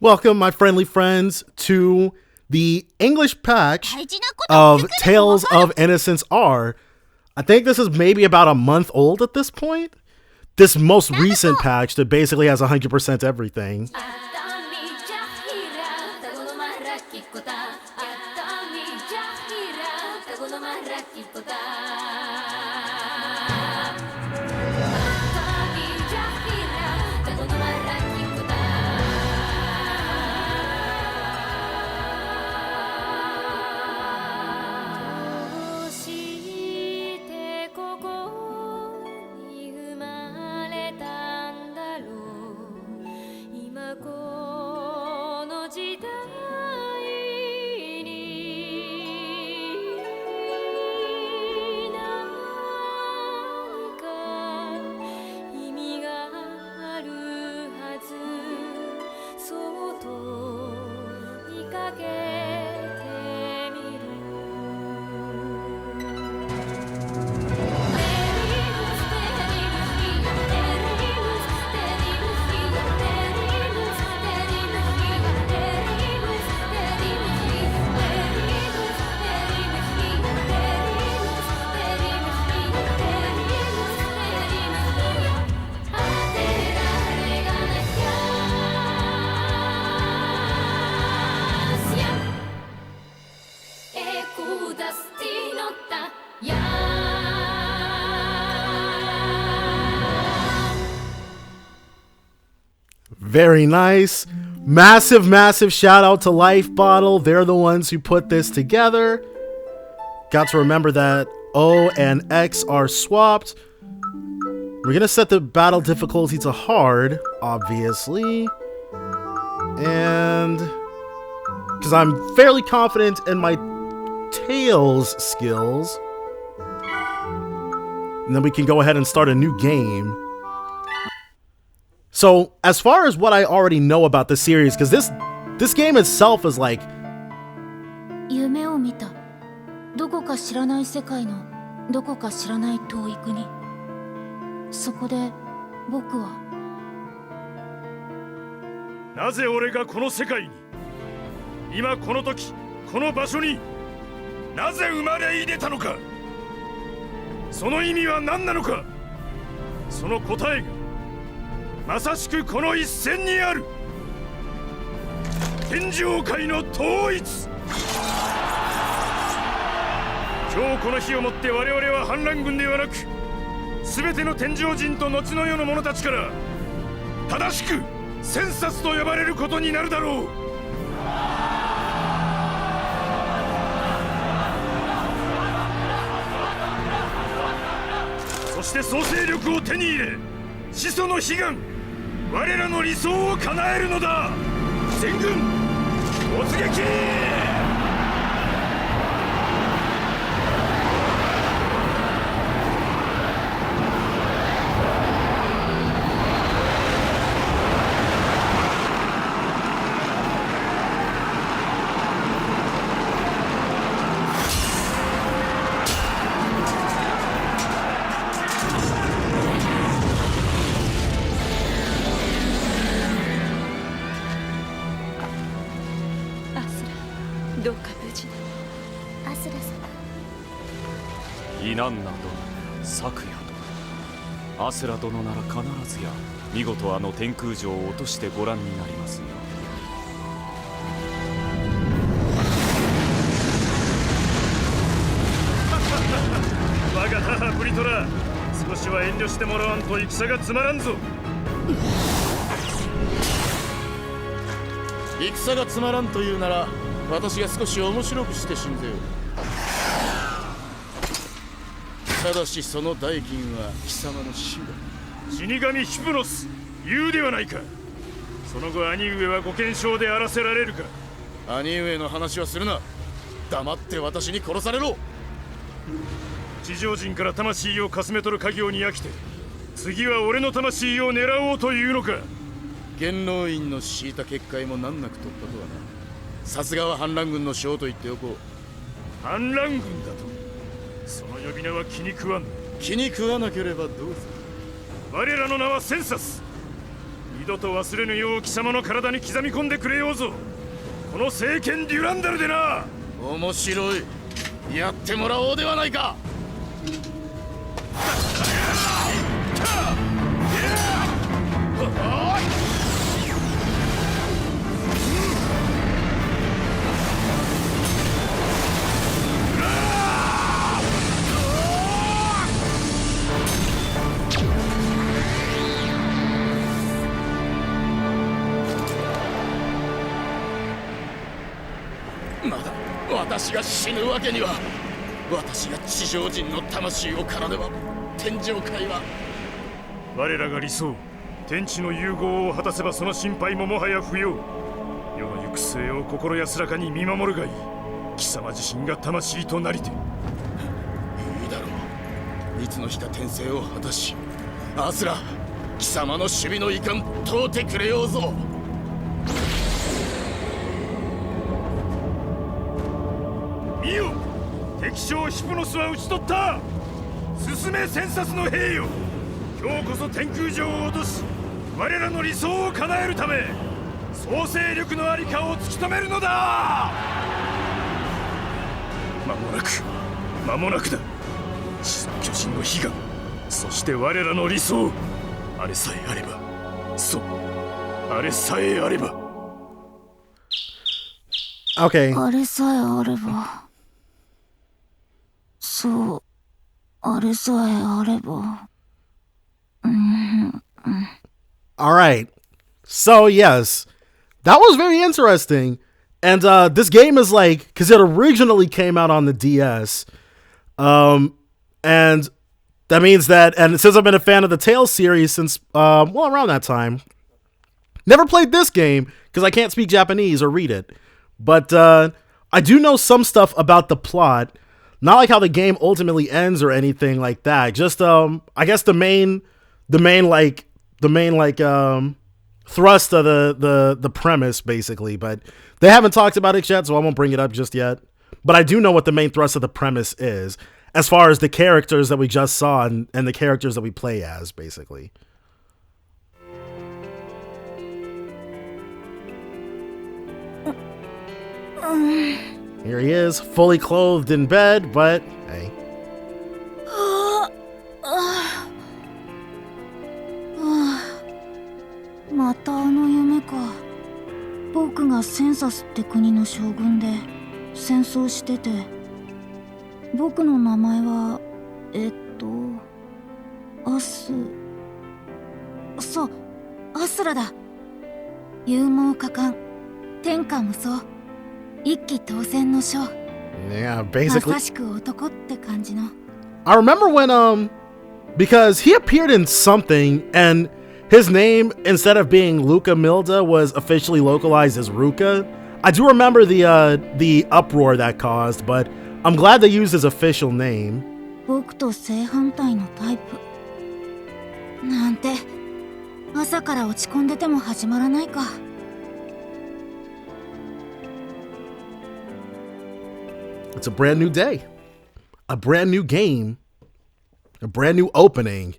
Welcome, my friendly friends, to the English patch of Tales of Innocence R. I think this is maybe about a month old at this point. This most recent patch that basically has 100% everything. Very nice. Massive shout out to Life Bottle. They're the ones who put this together. Got to remember that O and X are swapped. We're going to set the battle difficulty to hard, obviously. And because I'm fairly confident in my Tails skills. And then we can go ahead and start a new game. So, as far as what I already know about the series, because this game itself is like... 夢を見た。どこか知らない世界のどこか知らない遠い国。そこで僕は。なぜ俺がこの世界に、今この時、この場所に、なぜ生まれ入れたのか。その意味は何なのか。その答えが。まさしくこの一戦にある。天上界の統一。今日この日をもって我々は反乱軍ではなく、全ての天上人と後の世の者たちから正しくセンサスと呼ばれることになるだろう。そして総勢力を手に入れ、始祖の悲願、我らの理想を叶えるのだ。全軍突撃。どうか無事に。アスラ様。イナンナ殿、昨夜殿。アスラ殿なら必ずや見事あの天空城を落としてご覧になりますよ。我が母ブリトラ、少しは遠慮してもらわんと戦がつまらんぞ。戦がつまらんというなら、私が少し面白くして死んでよ。ただしその代金は貴様の死だ。死神ヒプノス、言うではないか。その後兄上はご健勝であらせられるか。兄上の話はするな。黙って私に殺されろ。地上人から魂をかすめ取る家業に飽きて、次は俺の魂を狙おうというのか。元老院の敷いた結界も難なく突破とはな。さすがは反乱軍の将と言っておこう。反乱軍だと。その呼び名は気に食わん。気に食わなければどうぞ。我らの名はセンサス。二度と忘れぬよう貴様の体に刻み込んでくれようぞ。この聖剣デュランダルでな。面白い。やってもらおうではないか。まだ私が死ぬわけには。私が地上人の魂を奏でば天上界は。我らが理想天地の融合を果たせばその心配ももはや不要。世の行く末を心安らかに見守るがいい。貴様自身が魂となりて。いいだろう。いつの日か転生を果たし、アスラ貴様の守備の遺憾問うてくれようぞ。見よ、敵将ヒプノスは討ち取った。進め戦殺の兵よ。今日こそ天空城を落とし我らの理想を叶えるため総勢力のありかを突き止めるのだ。間もなくだ。地の巨人の悲願、そして我らの理想、あれさえあれば、そう、あれさえあれば。 Okay. あれさえあれば。そう、あれさえあれば。All right. So, yes, that was very interesting. And this game is like, because it originally came out on the DS. And that means that, and since I've been a fan of the Tales series since, well, around that time, never played this game because I can't speak Japanese or read it. But I do know some stuff about the plot. Not like how the game ultimately ends or anything like that. Just I guess the main thrust of the premise basically. But they haven't talked about it yet, so I won't bring it up just yet. But I do know what the main thrust of the premise is, as far as the characters that we just saw and the characters that we play as, basically. Here he is, fully clothed in bed, but hey. またあの夢か。僕がセンサスって国の将軍で戦争してて、僕の名前はそう、アスラだ。勇猛果敢、天下無双、一騎当選の将。 Yeah, basically. まさしく男って感じの。 I remember when because he appeared in something and his name, instead of being Luca Milda, was officially localized as Ruca. I do remember the uproar that caused, but I'm glad they used his official name. 僕と正反対のタイプなんて、朝から落ち込んでても始まらないか。 It's a brand new day, a brand new game, a brand new opening.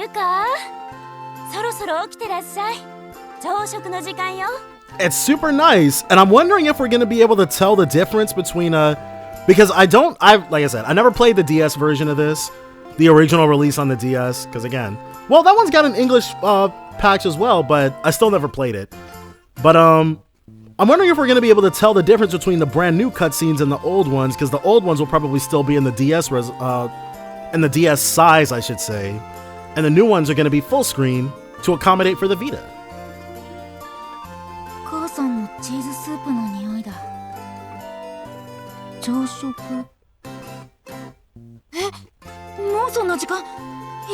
ルカ、そろそろ起きてらっしゃい。朝食の時間よ。 It's super nice, and I'm wondering if we're gonna be able to tell the difference between because like I said, I never played the DS version of this, the original release on the DS, because again, well, that one's got an English patch as well, but I still never played it. But I'm wondering if we're gonna be able to tell the difference between the brand new cutscenes and the old ones, because the old ones will probably still be in the DS in the DS size, I should say, and the new ones are gonna be full screen to accommodate for the Vita. 母さんのチーズスープの匂いだ。朝食。もうそんな時間。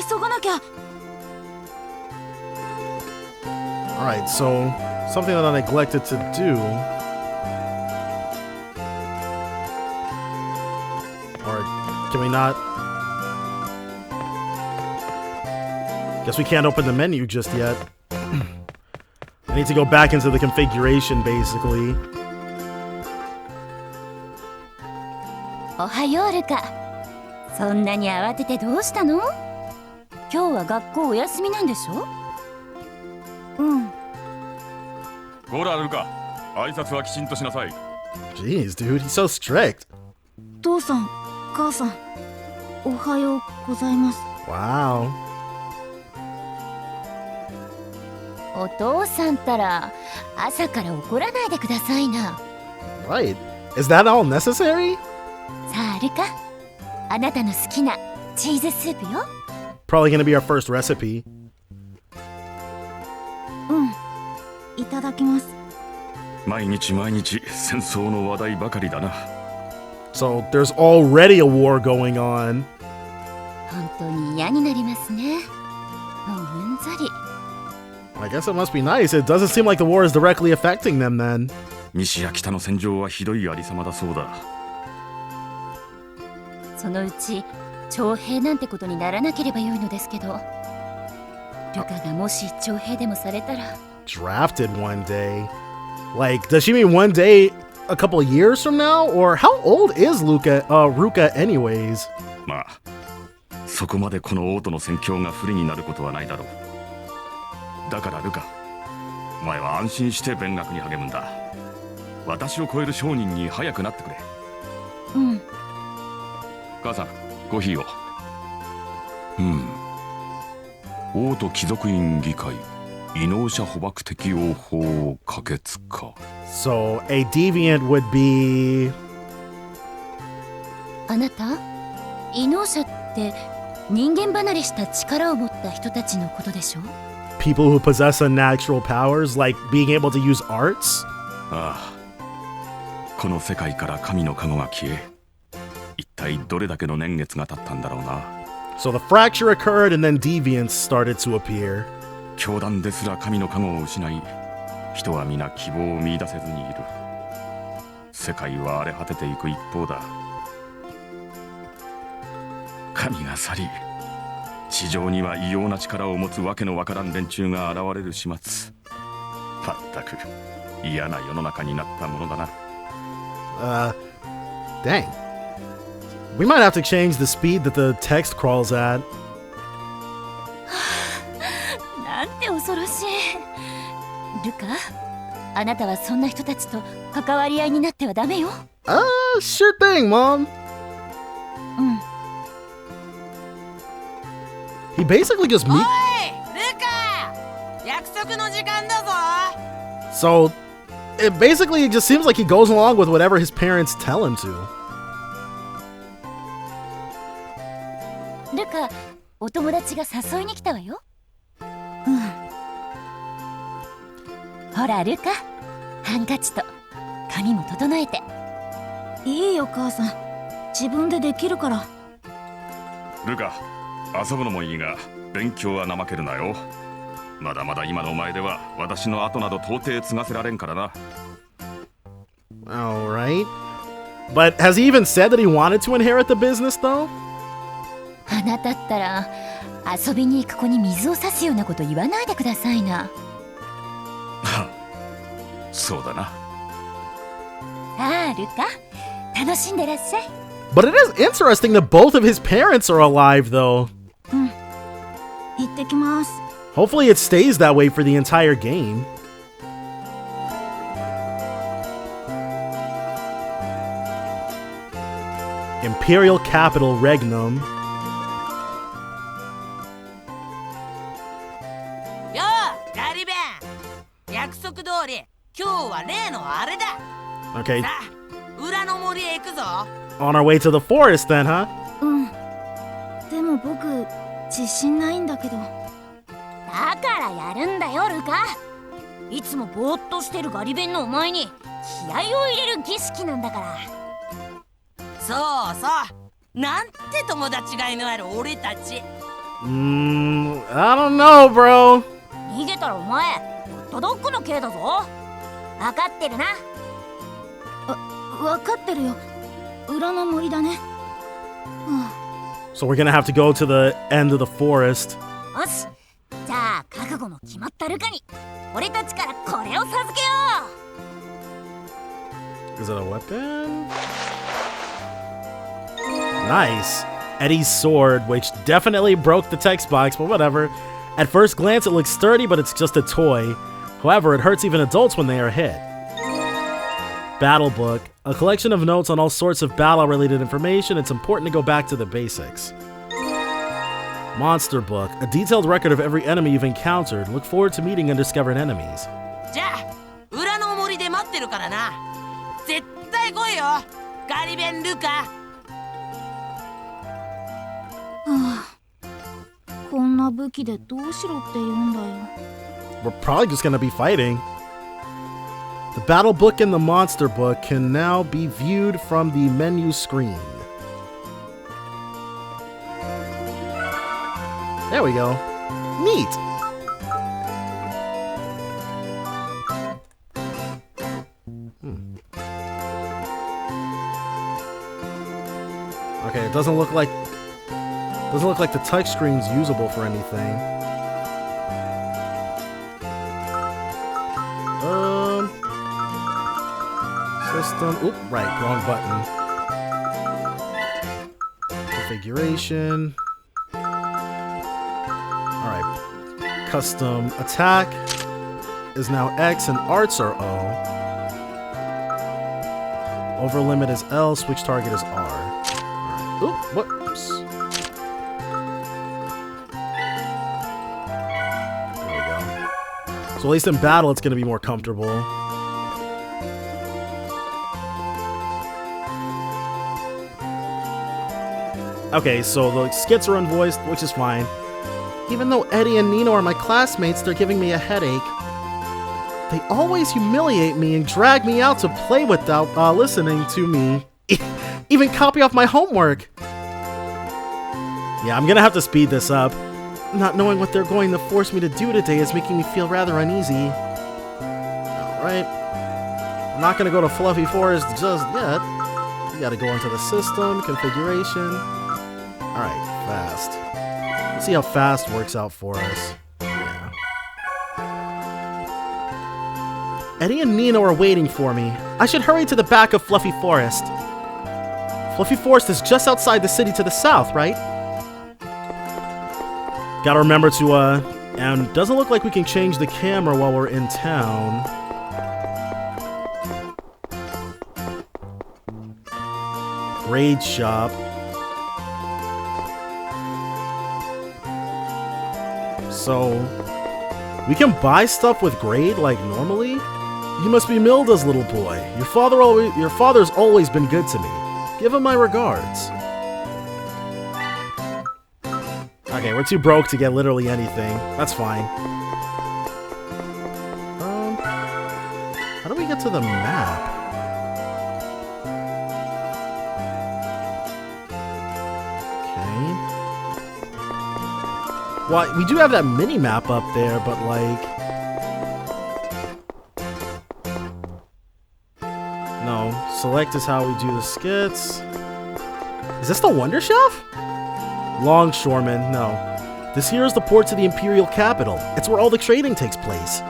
急がなきゃ。 Alright, so something that I neglected to do. Or can we not? Guess we can't open the menu just yet. I need to go back into the configuration, basically. おはようルカ。そんなに慌ててどうしたの？今日は学校お休みなんでしょ？うん。ほらルカ、挨拶はきちんとしなさい。 Jeez, dude, he's so strict. 父さん、母さん、おはようございます。 Wow. お父さんったら朝から怒らないでくださいな。 Right. Is that all necessary? さあルカ、あなたの好きなチーズスープよ。 Probably gonna be our first recipe. いただきます。毎日毎日戦争の話題ばかりだな。 So there's already a war going on. 本当に嫌になりますね。もううんざり。 I guess it must be nice. It doesn't seem like the war is directly affecting them then. 西や北の戦場はひどいありさまだそうだ。そのうち徴兵なんてことにならなければよいのですけど、ルカがもし徴兵でもされたら。 Drafted one day. Like, does she mean one day a couple of years from now? Or how old is Ruca anyways? まあ、そこまでこの王との戦況が不利になることはないだろう。だからルカ、お前は安心して勉学に励むんだ。私を超える商人に早くなってくれ。うん。母さん、コーヒーを。王と貴族院議会異能者捕獲適用法を可決か。 So, a deviant would be... あなた、異能者って人間離れした力を持った人たちのことでしょ？ People who possess unnatural powers, like being able to use arts? ああ、この世界から神の加護が消え、一体どれだけの年月が経ったんだろうな。 So the fracture occurred and then deviants started to appear. 教団ですら神の加護を失い、人は皆希望を見出せずにいる。世界は荒れ果てていく一方だ。神が去り、地上には異様な力を持つわけのわからん連中が現れる始末。まったく嫌な世の中になったものだな。Dang. We might have to change the speed that the text crawls at. なんて恐ろしい。ルカ、あなたはそんな人たちと関わり合いになってはダメよ。Sure thing, Mom. うん。 He basically just おい、ルカ！約束の時間だぞ。 So, it basically just seems like he goes along with whatever his parents tell him to. ルカ、お友達が誘いに来たわよ。ほらルカ、ハンカチと髪も整えて。いいよ母さん、自分でできるから。ルカ、遊ぶのもいいが勉強は怠けるなよ。まだまだ今のお前では私の後など到底継がせられんからな。 Alright. But has he even said that he wanted to inherit the business, though? あなたったら遊びに行く子に水を差すようなこと言わないでくださいな。そうだな。さあルカ、楽しんでらっしゃい。 But it is interesting that both of his parents are alive, though. 行ってききます。 Hopefully it stays that way for the entire game. Imperial Capital Regnum. ようガリベン、約束通り今日は例のあれだ。 Okay, さあ裏の森へ行くぞ。 on our way to the forest then, huh? でも僕自信ないんだけど。だからやるんだよルカ。いつもぼーっとしてるガリベンのお前に気合を入れる儀式なんだから。そうそう、なんて友達がいのある俺たち。 I don't know, bro. 逃げたらお前ホットドッグの刑だぞ。分かってるな。分かってるよ。裏の森だね。So we're gonna have to go to the end of the forest. よし、じゃあ覚悟の決まったルカに俺たちからこれを授けよう。 Is it a weapon? Nice. Eddie's sword, which definitely broke the text box, but whatever. At first glance, it looks sturdy, but it's just a toy. However, it hurts even adults when they are hit. Battle book. A collection of notes on all sorts of battle-related information. It's important to go back to the basics. Monster book. A detailed record of every enemy you've encountered. Look forward to meeting undiscovered enemies. じゃあ裏の森で待ってるからな。絶対来いよガリベンルカ。こんな武器でどうしろって言うんだよ。 We're probably just gonna be fighting. The battle book and the monster book can now be viewed from the menu screen. There we go. Neat. Okay, it doesn't look like the touch screen's usable for anything. System. Oop, right, wrong button. Configuration. Alright. Custom attack is now X and arts are O. Over limit is L, switch target is R. Alright. Oop, whoops. There we go. So at least in battle it's gonna be more comfortable. Okay, so the skits are unvoiced, which is fine. Even though Eddie and Nino are my classmates, they're giving me a headache. They always humiliate me and drag me out to play without listening to me. Even copy off my homework. Yeah, I'm gonna have to speed this up. Not knowing what they're going to force me to do today is making me feel rather uneasy. Alright. I'm not gonna go to Fluffy Forest just yet. You gotta go into the system, configuration. Alright, fast. Let's see how fast works out for us. Yeah. Eddie and Nino are waiting for me. I should hurry to the back of Fluffy Forest. Fluffy Forest is just outside the city to the south, right? Gotta remember to, and doesn't look like we can change the camera while we're in town. Grade shop. So, we can buy stuff with grade like normally? You must be Milda's little boy. Your father's always been good to me. Give him my regards. Okay, we're too broke to get literally anything. That's fine. How do we get to the map? Well, we do have that mini-map up there, but like... No, select is how we do the skits. Is this the Wonder Shelf? Longshoreman, no. This here is the port to the Imperial Capital. It's where all the trading takes place.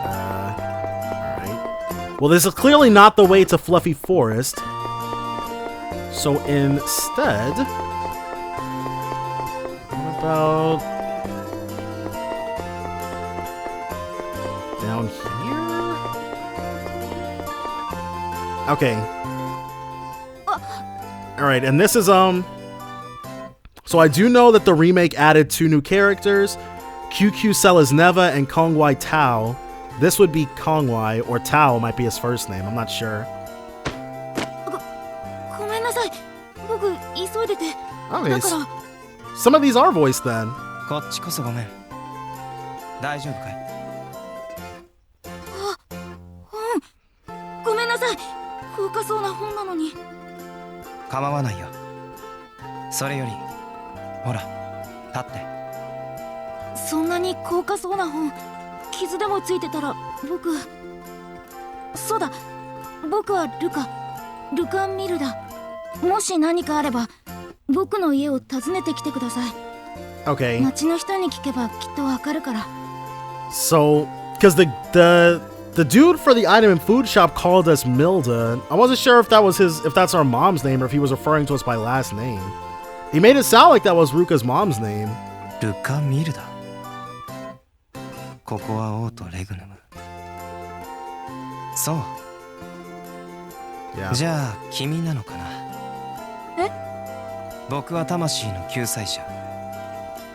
Alright. Well, this is clearly not the way to Fluffy Forest. So instead, what about down here? Okay. All right, and this is so I do know that the remake added 2 new characters, QQ Selezneva and Kongwai Tao. This would be Kongwai, or Tao might be his first name. I'm not sure. ごめんなさい。僕急いでて。 Okay, だから some of these are voiced then. こっちこそごめん。大丈夫かい？ごめんなさい。高価そうな本なのに。構わないよ。それより、ほら、立って。そんなに高価そうな本、傷でもついてたら僕。そうだ、僕はルカンミルだ。もし何かあれば僕の家を訪ねてきてください。 Okay. 町の人に聞けばきっとわかるから。 So, because the dude for the item and food shop called us Milda. I wasn't sure if that's our mom's name or if he was referring to us by last name. He made it sound like that was Ruka's mom's name. ルカ・ミルだ。ここは王都レグヌム。そう。Yeah. じゃあ君なのかな。え？僕は魂の救済者。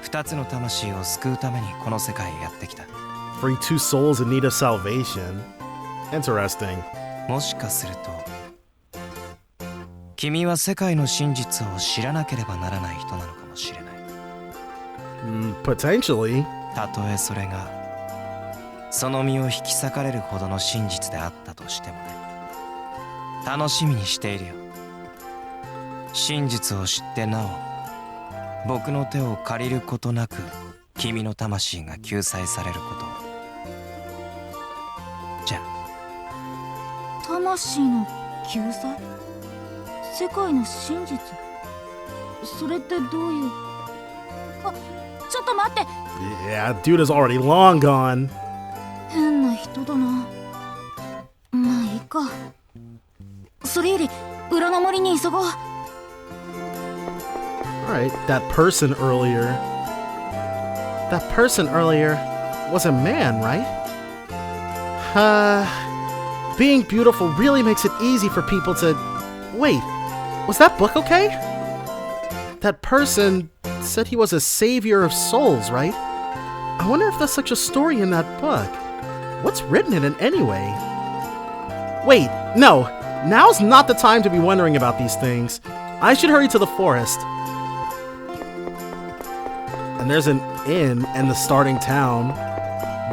2つの魂を救うためにこの世界へやってきた。Free 2 souls in need of salvation. Interesting. もしかすると君は世界の真実を知らなければならない人なのかもしれない。Potentially. たとえそれがその身を引き裂かれるほどの真実であったとしてもね。楽しみにしているよ。真実を知ってなお僕の手を借りることなく君の魂が救済されることを。じゃあ魂の救済？世界の真実？それってどういう？あ、ちょっと待って。 Yeah, dude is already long gone. 変な人だな。まあいいか。それより裏の森に急ごう。 Alright, that person earlier was a man, right? Being beautiful really makes it easy for people to... Wait, was that book okay? That person said he was a savior of souls, right? I wonder if there's such a story in that book. What's written in it anyway? Wait, no. Now's not the time to be wondering about these things. I should hurry to the forest. And there's an inn in the starting town.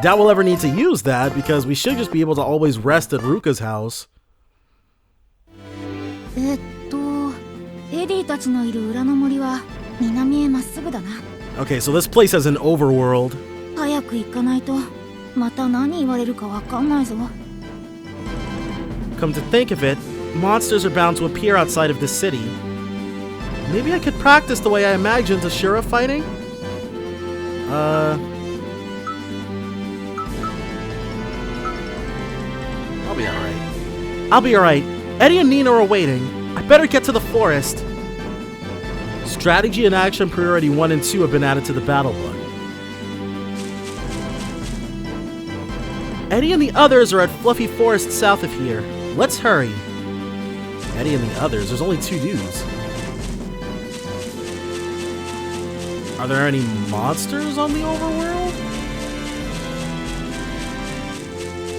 Doubt we'll ever need to use that because we should just be able to always rest at Ruka's house. エディたちのいる裏の森は南へまっすぐだな。 Okay, so this place has an overworld. 早く行かないとまた何言われるかわかんないぞ。 Come to think of it, monsters are bound to appear outside of the city. Maybe I could practice the way I imagined Ashura fighting? I'll be alright. Eddie and Nina are waiting. I better get to the forest. Strategy and action priority 1 and 2 have been added to the battle book. Eddie and the others are at Fluffy Forest south of here. Let's hurry. Eddie and the others, there's only 2 dudes. Are there any monsters on the overworld?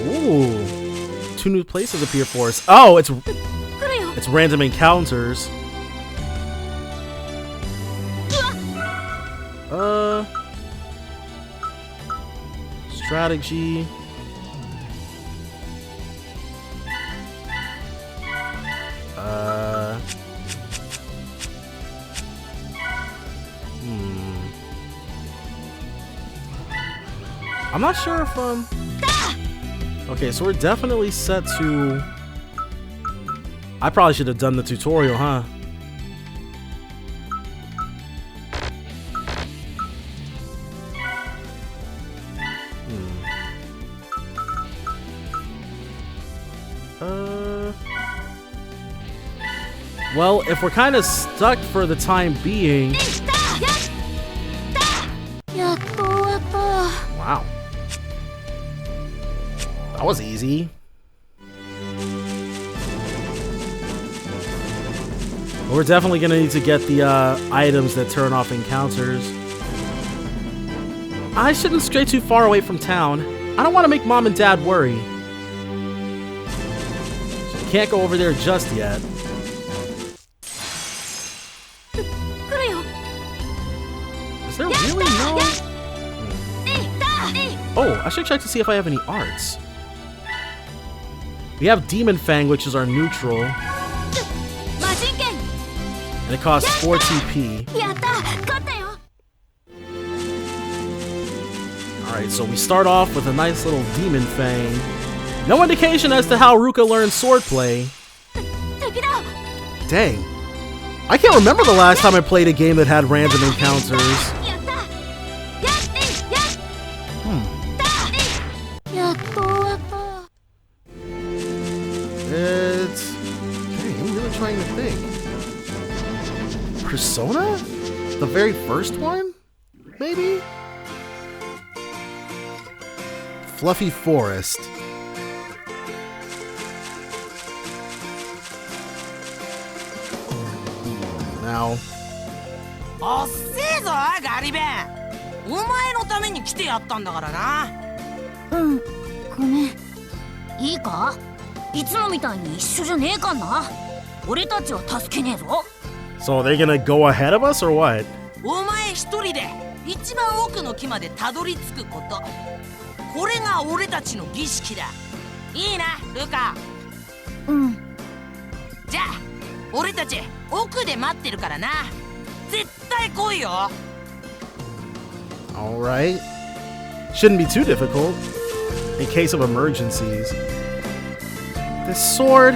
Ooh. 2 new places appear for us. Oh, it's random encounters. Strategy. I'm not sure if okay, so we're definitely set to... I probably should have done the tutorial, huh? Well, if we're kind of stuck for the time being... Wow. That was easy. We're definitely going to need to get the items that turn off encounters. I shouldn't stray too far away from town. I don't want to make Mom and Dad worry. So can't go over there just yet. Is there really no... Oh, I should check to see if I have any arts. We have Demon Fang, which is our neutral. And it costs 4 TP. Alright, so we start off with a nice little Demon Fang. No indication as to how Ruca learned swordplay. Dang. I can't remember the last time I played a game that had random encounters. It's... Dang, I'm really trying to think. Persona? The very first one? Maybe? Fluffy Forest. Now. おっせえぞガリベン。お前のために来てやったんだからな。うん、ごめん。いいか？いつもみたいに一緒じゃねえかんな。俺たちは助けねえぞ。So are they gonna go ahead of us or what? お前一人で一番奥の木までたどり着くこと。これが俺たちの儀式だ。いいな、ルカ。うん。じゃあ、俺たち奥で待ってるからな。絶対来いよ。Alright. Shouldn't be too difficult. In case of emergencies. This sword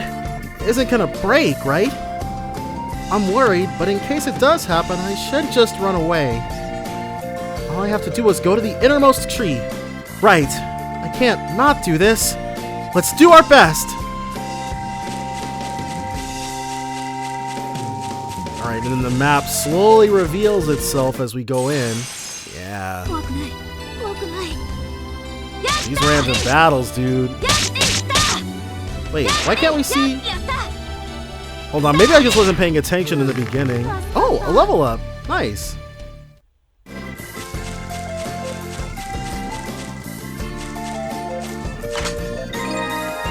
isn't gonna break, right? I'm worried, but in case it does happen, I should just run away. All I have to do is go to the innermost tree. Right. I can't not do this. Let's do our best. Alright, and then the map slowly reveals itself as we go in. Yeah. These random battles, dude. Wait, why can't we see... Hold on, maybe I just wasn't paying attention in the beginning. Oh, a level up. Nice.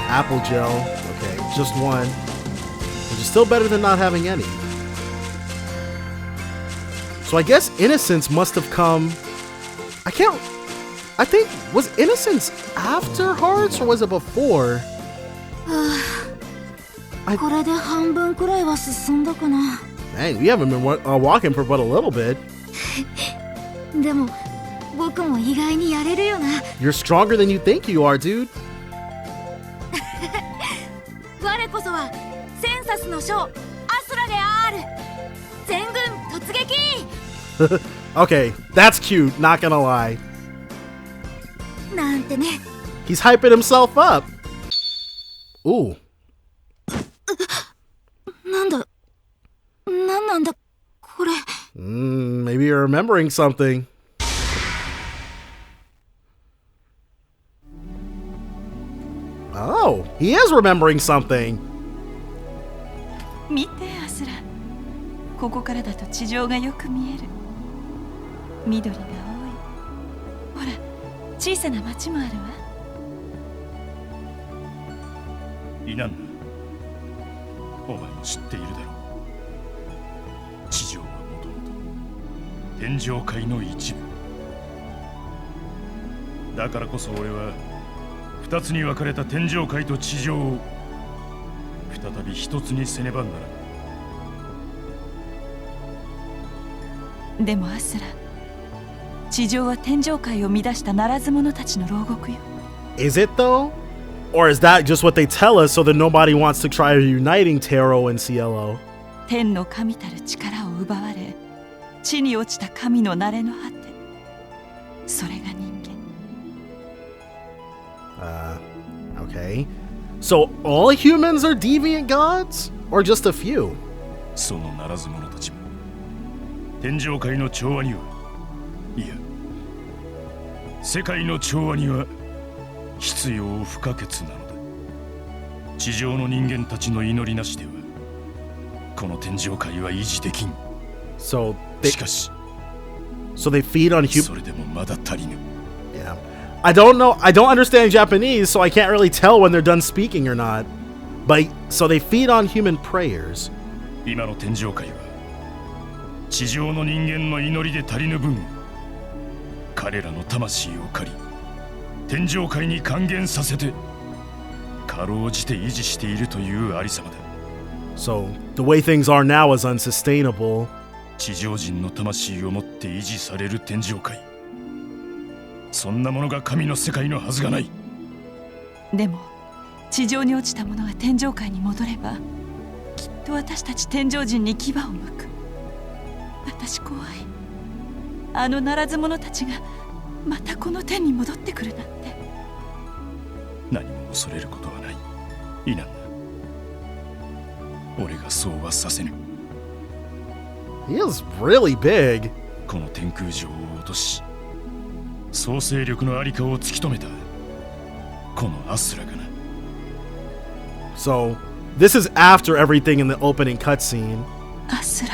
Apple gel. Okay, just one. Which is still better than not having any. So I guess Innocence must have come... I think... Was Innocence after Hearts or was it before? Dang, we haven't been walking for but a little bit. You're stronger than you think you are, dude. Okay, that's cute, not gonna lie. He's hyping himself up. Ooh. Maybe you're remembering something. Oh, he is remembering something. 見てアスラ、ここからだと地上がよく見える。緑が多い。ほら、小さな町もあるわ。イナンナ、お前も知っているだろう。地上はもともと天上界の一部だからこそ俺は二つに分かれた天上界と地上を再び一つにせねばならん。でもアスラ、地上は天上界を乱したならず者たちの牢獄よ。Is it though? Or is that just what they tell us so that nobody wants to try reuniting Taro and CLO? 天の神たる力を奪われ、地に落ちた神の慣れの果て。それが人間。Okay. So all humans are deviant gods? Or just a few? そのならず者たちも天上界の調和にはいや世界の調和には必要不可欠なのだ。地上の人間たちの祈りなしではこの天上界は維持できん。 So しかし they feed on human. それでもまだ足りぬ。 Yeah. I don't know. I don't understand Japanese, so I can't really tell when they're done speaking or not. But so they feed on human prayers. 今の天上界は地上の人間の祈りで足りぬ分彼らの魂を借り天上界に還元させてかろうじて維持しているというありさまだ。 So the way things are now is unsustainable. 地上人の魂をもって維持される天上界、そんなものが神の世界のはずがない。でも地上に落ちた者が天上界に戻ればきっと私たち天上人に牙を向く。私怖い。あのならず者たちがまたこの天に戻ってくるなんて。何も恐れることはない。いいなんだ。俺がそうはさせぬ。 He is really big. この天空城を落とし総勢力のありかを突き止めたこのアスラがな。 So this is after everything in the opening cutscene. アスラ、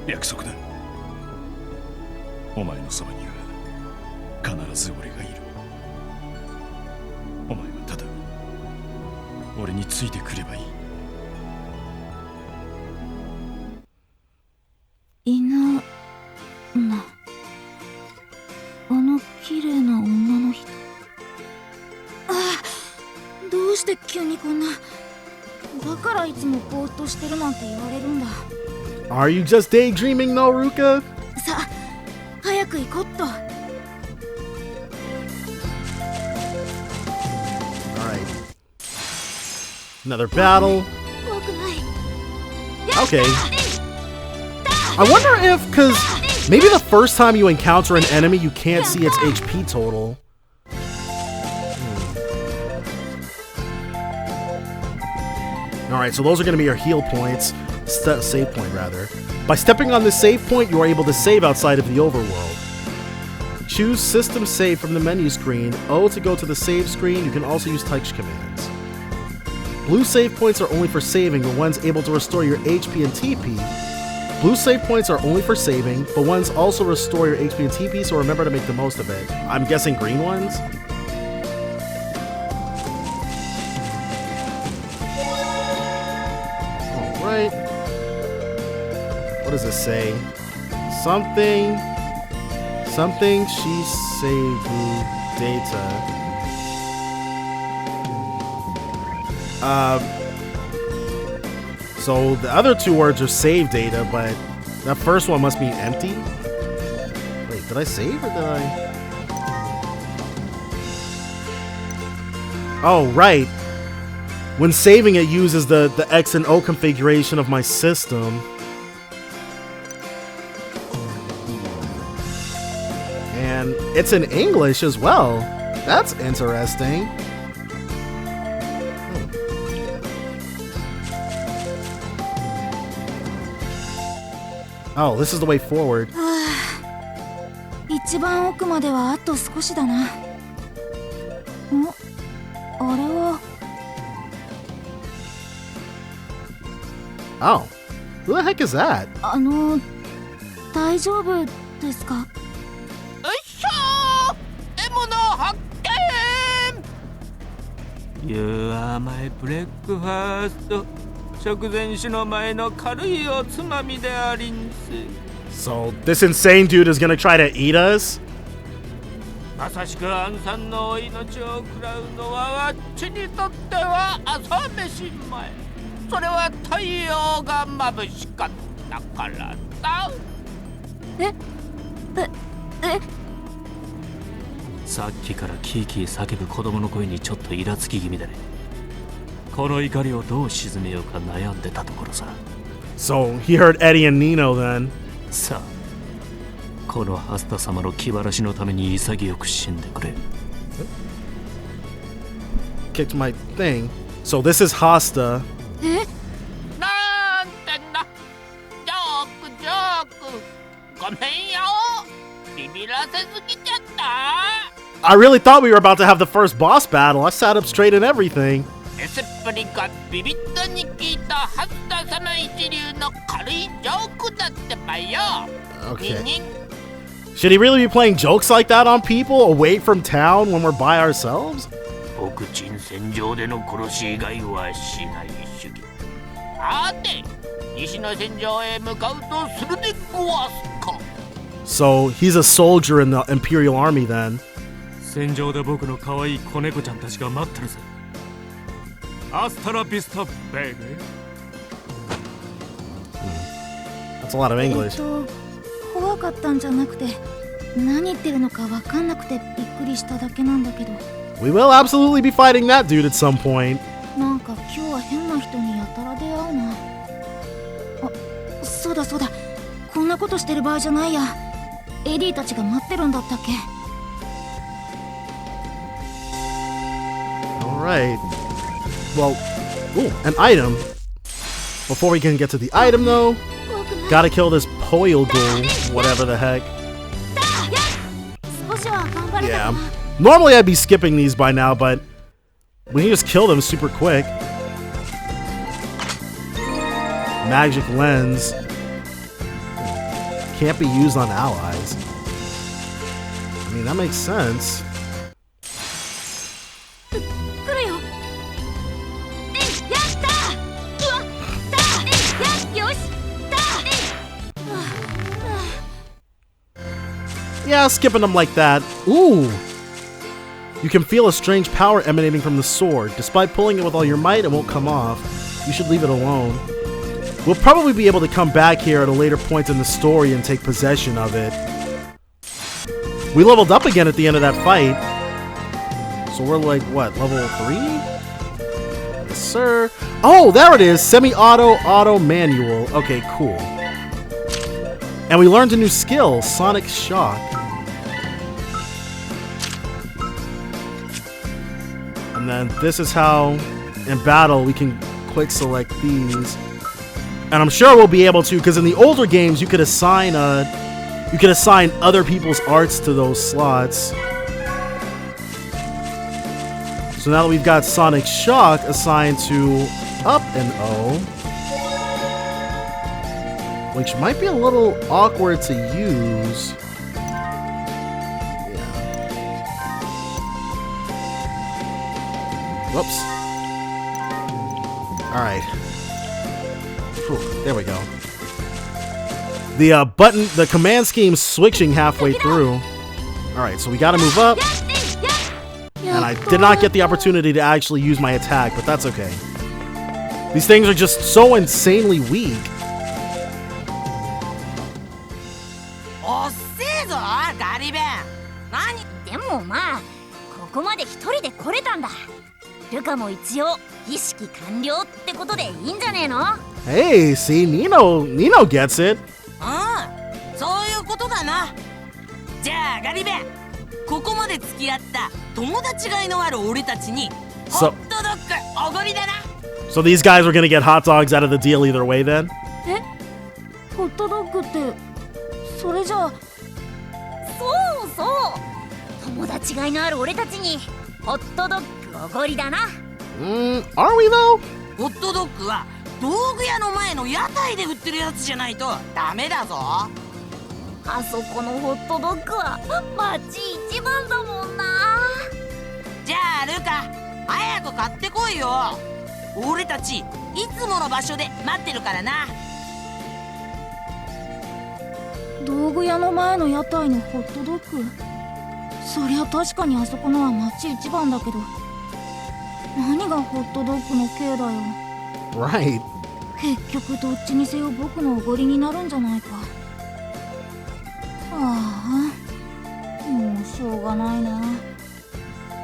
約束だ。お前のそばには必ず俺がいる。お前はただ俺についてくればいい。犬なあの綺麗な女の人。ああ、どうして急にこんな。だからいつもぼーっとしてるなんて言われるんだ。 Are you just daydreaming though, Ruca? さあ早く行こっと。 Alright. Another battle. 怖くない。 Okay. I wonder if, because maybe the first time you encounter an enemy, you can't see its HP total. Alright, so those are going to be your heal points. Save point, rather. By stepping on this save point, you are able to save outside of the overworld. Choose System Save from the menu screen. O to go to the save screen. You can also use touch commands. Blue save points are only for saving, but one's able to restore your HP and TP. Blue save points are only for saving, but ones also restore your HP and TP, so remember to make the most of it. I'm guessing green ones? Alright. What does this say? Something she saved data. So the other two words are save data, but that first one must mean empty. Wait, did I save or did I? Oh, right. When saving it uses the X and O configuration of my system. And it's in English as well. That's interesting. Oh, this is the way forward. 一番奥まではあと少しだな。あれは。Oh, who the heck is that? 大丈夫ですか？よいしょー、獲物発見。 You are my breakfast。食前酒の前の軽いおつまみでありんす。 So this insane dude is gonna try to eat us? まさしくアンさんのお命を食らうのはあっちにとっては朝飯前。それは太陽が眩しかったからだ。さっきからキーキー叫ぶ子供の声にちょっとイラつき気味でね。この怒りをどう鎮めようか悩んでたところさ。 So he heard Eddie and Nino then. さあ、このハスタ様の気晴らしのために潔く死んでくれ。Kicked my thing. So this is Hasta. なんてな、ごめんよ。ビビらせすぎちゃった。I really thought we were about to have the first boss battle. I sat up straight and everything. エスプリがビビッタに聞いたハスター様一流の軽いジョークだってばよ。Okay. Should he really be playing jokes like that on people away from town when we're by ourselves? 僕沈戦場での殺し以外はしない主義。さて、西の戦場へ向かうとするでごわすか。So he's a soldier in the Imperial Army then. 戦場で僕の可愛い子猫ちゃんたちが待ってるぜ。アスタラビスタベイビー。That's a lot of English. 怖かったんじゃなくて、何言ってるのか分かんなくてびっくりしただけなんだけど。We will absolutely be fighting that dude at some point. なんか今日は変な人にやたら出会うな。あ、そうだそうだ。こんなことしてる場合じゃないや。エディたちが待ってるんだったっけ。Alright. Well, ooh, an item. Before we can get to the item though, gotta kill this Poil Ghoul, whatever the heck. Yeah. Normally I'd be skipping these by now, but we can just kill them super quick. Magic Lens. Can't be used on allies. I mean, that makes sense. Yeah, skipping them like that. Ooh! You can feel a strange power emanating from the sword. Despite pulling it with all your might, it won't come off. You should leave it alone. We'll probably be able to come back here at a later point in the story and take possession of it. We leveled up again at the end of that fight. So we're like, what, level 3? Yes, sir. Oh, there it is! Semi-auto, auto, manual. Okay, cool. And we learned a new skill, Sonic Shock. And then this is how, in battle, we can quick select these. And I'm sure we'll be able to, because in the older games, you could assign other people's arts to those slots. So now that we've got Sonic Shock assigned to up and O, which might be a little awkward to use. Yeah. Whoops. Alright. There we go. The command scheme's switching halfway through. Alright, so we gotta move up. And I did not get the opportunity to actually use my attack, but that's okay. These things are just so insanely weak. Hey, see, Nino gets it. そういうことだな。じゃあガリベン、ここまで付き合った友達がいのある俺たちにホットドッグおごりだな。So these guys were gonna get hot dogs out of the deal either way then? え、ホットドッグってそれじゃあ。そうそう。友達がいのある俺たちにホットドッグおごりだな。Are we though? ホットドッグは道具屋の前の屋台で売ってるやつじゃないとダメだぞ。あそこのホットドッグは街一番だもんな。じゃあルカ、早く買ってこいよ。俺たちいつもの場所で待ってるからな。道具屋の前の屋台のホットドッグ、そりゃ確かにあそこのは街一番だけど、何がホットドッグの刑だよ。Right. 結局どっちにせよ僕のおごりになるんじゃないか。ああ、もうしょうがないな。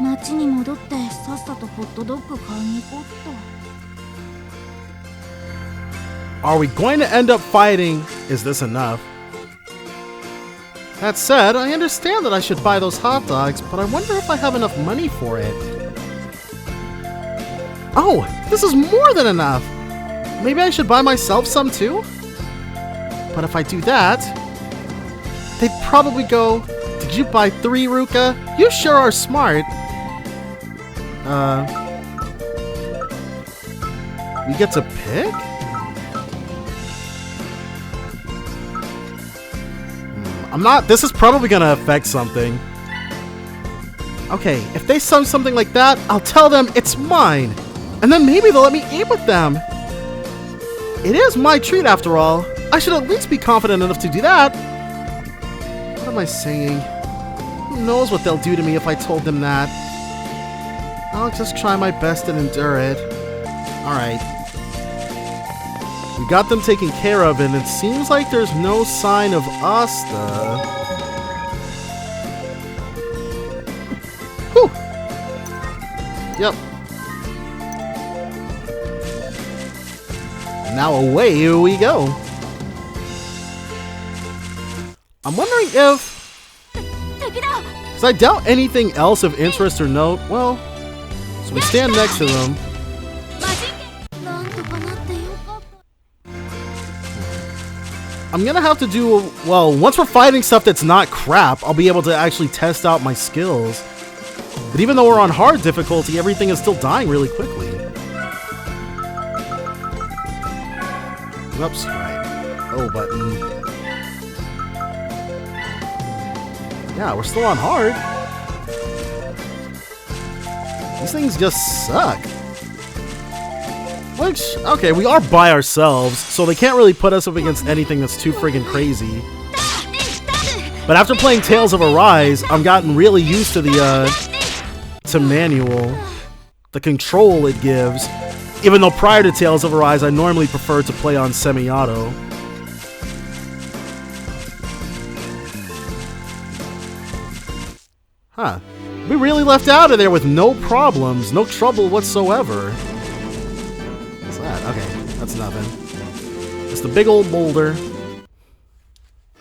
街に戻ってさっさとホットドッグ買いに行こうっと。Are we going to end up fighting? Is this enough? That said, I understand that I should buy those hot dogs, but I wonder if I have enough money for it. Oh, this is more than enough! Maybe I should buy myself some too? But if I do that, they'd probably go, "Did you buy 3, Ruca? You sure are smart." We get to pick? This is probably gonna affect something. Okay, if they sung something like that, I'll tell them it's mine. And then maybe they'll let me eat with them. It is my treat after all. I should at least be confident enough to do that. What am I saying? Who knows what they'll do to me if I told them that? I'll just try my best and endure it. Alright. We got them taken care of, and it seems like there's no sign of Asta. Whew. Yep. Now away we go. I'm wondering if... because I doubt anything else of interest or note. Well, so we stand next to them. I'm gonna have to do, well, once we're fighting stuff that's not crap, I'll be able to actually test out my skills. But even though we're on hard difficulty, everything is still dying really quickly. Oops, right. O button. Yeah, we're still on hard. These things just suck. Which, okay, we are by ourselves, so they can't really put us up against anything that's too friggin' crazy. But after playing Tales of Arise, I've gotten really used to to manual, the control it gives. Even though prior to Tales of Arise, I normally preferred to play on semi-auto. Huh. We really left out of there with no problems, no trouble whatsoever. What's that? Okay, that's nothing. It's the big old boulder.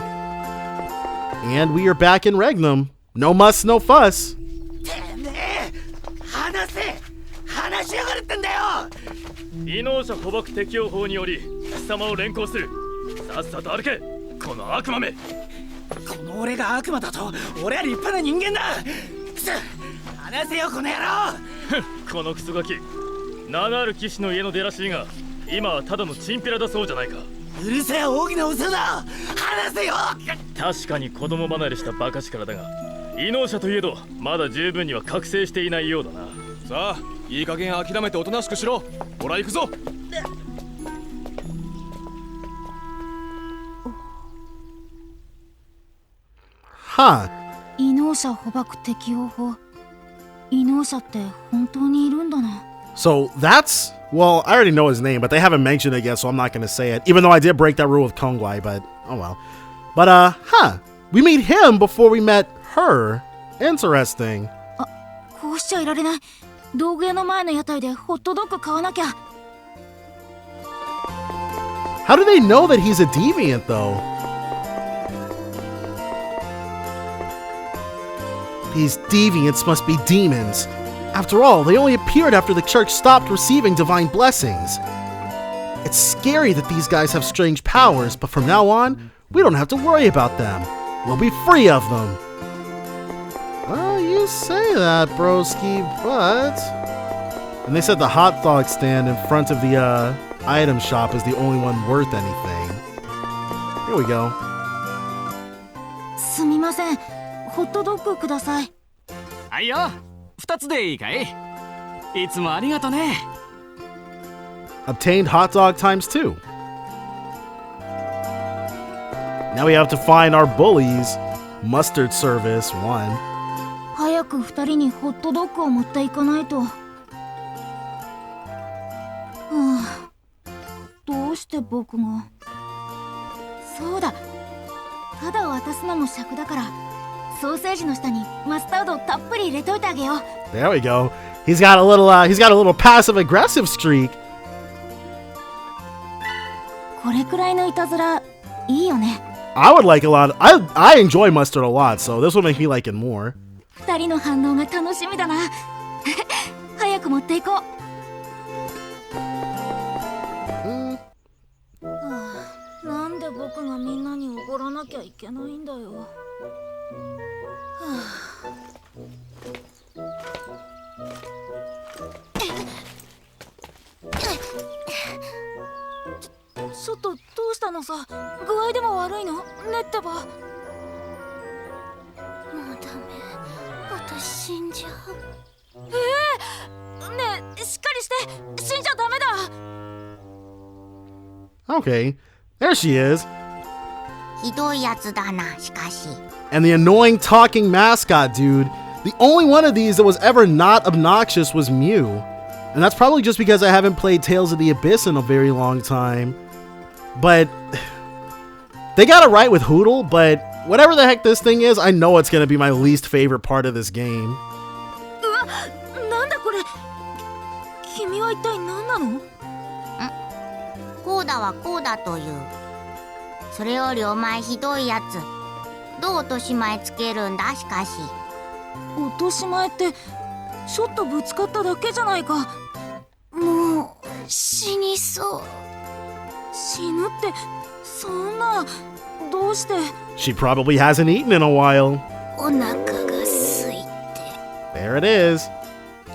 And we are back in Regnum. No muss, no fuss. Huh. So that's, well, I already know his name, but they haven't mentioned it yet, so I'm not going to say it. Even though I did break that rule with Kongwai, but oh well. But we meet him before we met her. Interesting. How do they know that he's a deviant, though? These deviants must be demons. After all, they only appeared after the church stopped receiving divine blessings. It's scary that these guys have strange powers, but from now on, we don't have to worry about them. We'll be free of them. Well, you say that, broski, but... And they said the hot dog stand in front of the item shop is the only one worth anything. Here we go. Obtained hot dog times 2. Now we have to find our bullies. Mustard service 1. There we go. He's got a little passive aggressive streak. I would like a lot. I enjoy mustard a lot, so this will make me like it more. 僕がみんなにおごらなきゃいけないんだよ。ちょっとどうしたのさ。具合でも悪いの？ねってば。もうダメ、私死んじゃう。ねえ、しっかりして、死んじゃダメだ。 Okay, there she is. ひどいやつだな、しかし。 And the annoying talking mascot dude. The only one of these that was ever not obnoxious was Mew. And that's probably just because I haven't played Tales of the Abyss in a very long time. But they got it right with Hootle, but whatever the heck this thing is, I know it's going to be my least favorite part of this game. なんだこれ。君は一体何なの？こうだはこうだという。それよりお前ひどいやつ。どう落とし前つけるんだ、しかし。落とし前ってちょっとぶつかっただけじゃないか。もう死にそう。死ぬってそんな。どうして？ She probably hasn't eaten in a while. お腹が空いて。 There it is.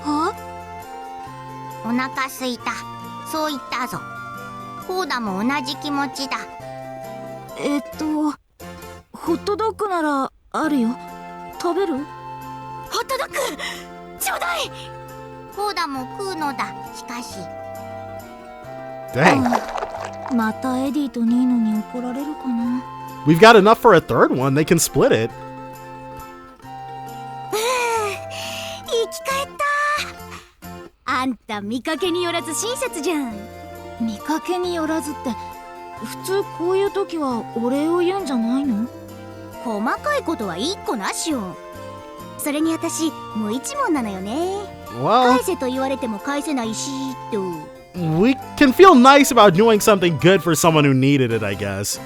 は？お腹すいた。そう言ったぞ。コーダも同じ気持ちだ。ホットドッグならあるよ。食べる？ホットドッグちょうだい。コーダも食うのだ、しかし。Dang. またエディとニーノに怒られるかな。 We've got enough for a third one. They can split it. 生き返った。あんた見かけによらず親切じゃん。見かけによらずって普通こういう時はお礼を言うんじゃないの？細かいことは一個なしよ。それに私無一文なのよね。Well, 返せと言われても返せないしと。 we can feel nice about doing something good for someone who needed it, I guess.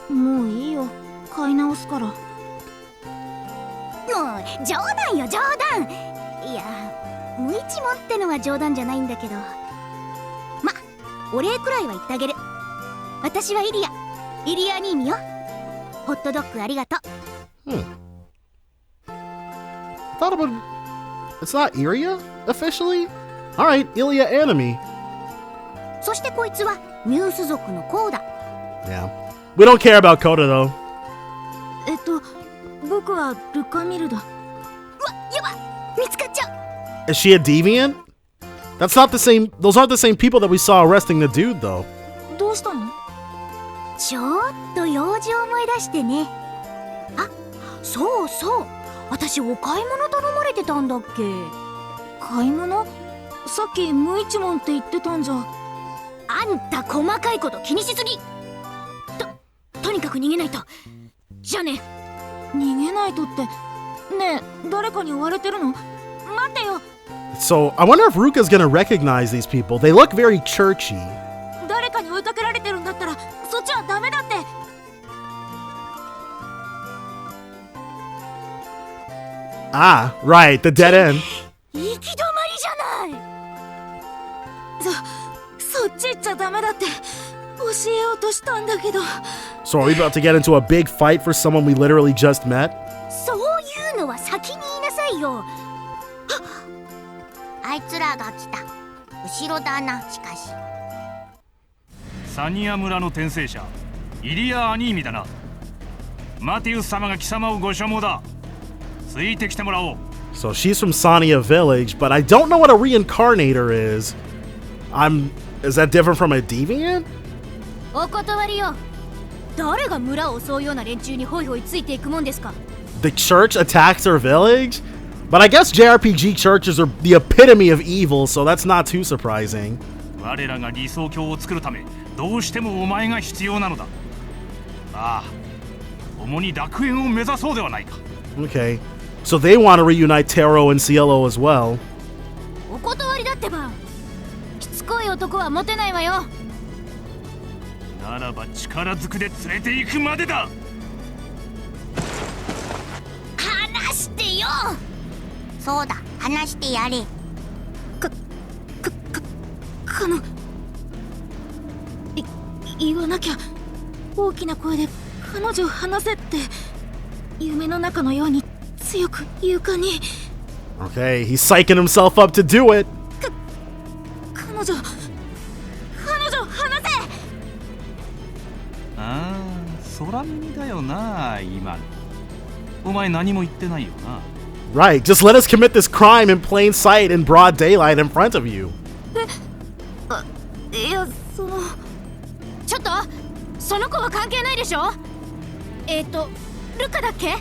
もういいよ。買い直すから。もう冗談よ、冗談。いや、無一文ってのは冗談じゃないんだけど。ま、お礼くらいは言ってあげる。私はイリアニーミよ。ホットドッグありがとう。I thought about it. It's not Illia officially? Alright, Illia enemy. そしてこいつはミュース族のコーダ。 Yeah. We don't care about Coda though. 僕はルカミルだ。うわ、やば、見つかっちゃう。 Is she a deviant? That's not the same. Those aren't the same people that we saw arresting the dude though. どうしたの？ちょっと用事を思い出してね。あ、そうそう。私お買い物頼まれてたんだっけ？買い物？さっき無一文って言ってたんじゃ。あんた細かいこと気にしすぎ。とにかく逃げないと。じゃあね。逃げないとって。ねえ、誰かに追われてるの？待ってよ。 So I wonder if Ruka's gonna recognize these people. They look very churchy. 誰かに追いかけられてるんだったらそっちはダメだって。Ah, right, the dead end. 行き止まりじゃない。そっち行っちゃダメだって教えようとしたんだけど。 So are we about to get into a big fight for someone we literally just met? そういうのは先に言いなさいよ。あいつらが来た。後ろだな、しかし。サニア村の転生者イリア・アニーミだな。マティウス様が貴様をご所望だ。ついてきてもらおう。 So she's from Sania Village, but I don't know what a reincarnator is. Is that different from a deviant? お断りよ。誰が村を襲うような連中にホイホイついていくもんですか。 The church attacks her village? But I guess JRPG churches are the epitome of evil, so that's not too surprising. 我らが理想郷を作るためどうしてもお前が必要なのだ。ああ、共に楽園を目指そうではないか。 Okay. So they want to reunite Taro and Cielo as well. お断りだってば。しつこい男はモテないわよ。ならば力ずくで連れて行くまでだ。話してよ。そうだ、話してやれ。言わなきゃ。大きな声で彼女を離せって、夢の中のように強く床に。 Okay, he's psyching himself up to do it. 彼女離せ。ああ、空耳だよな、今の。お前何も言ってないよな。 Right, just let us commit this crime in plain sight in broad daylight in front of you. いや、ちょっとその子は関係ないでしょ。ルカだっけ。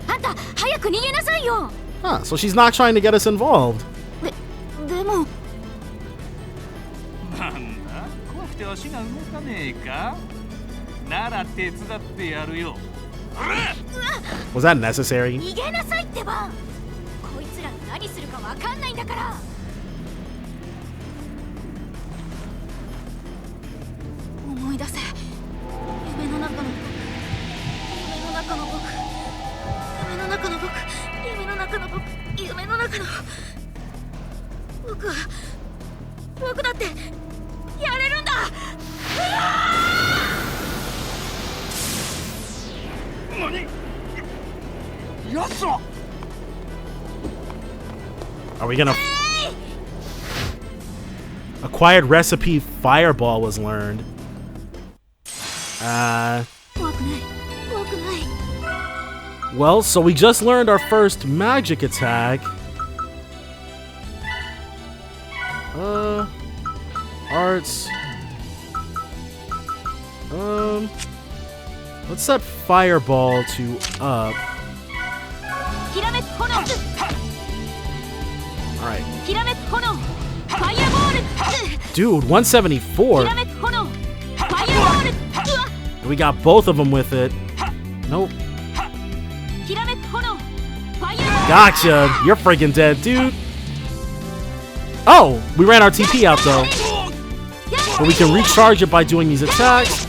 あんた早く逃げなさいよ。 Huh, so she's not trying to get us involved. でもなんだ、怖くて足が動かねえか。なら手伝ってやるよ。 Was that necessary? 逃げなさいってば。こいつら何するかわかんないんだから。思い出せ。夢の中の僕だってやれるんだ。何？やつら。 Are we gonna... Acquired recipe fireball was learned. 怖くない。 Well, so we just learned our first magic attack. Arts. Let's set fireball to up. Alright. Dude, 174. We got both of them with it. Nope. Gotcha. You're freaking dead, dude. Oh, we ran our TP out though. But we can recharge it by doing these attacks.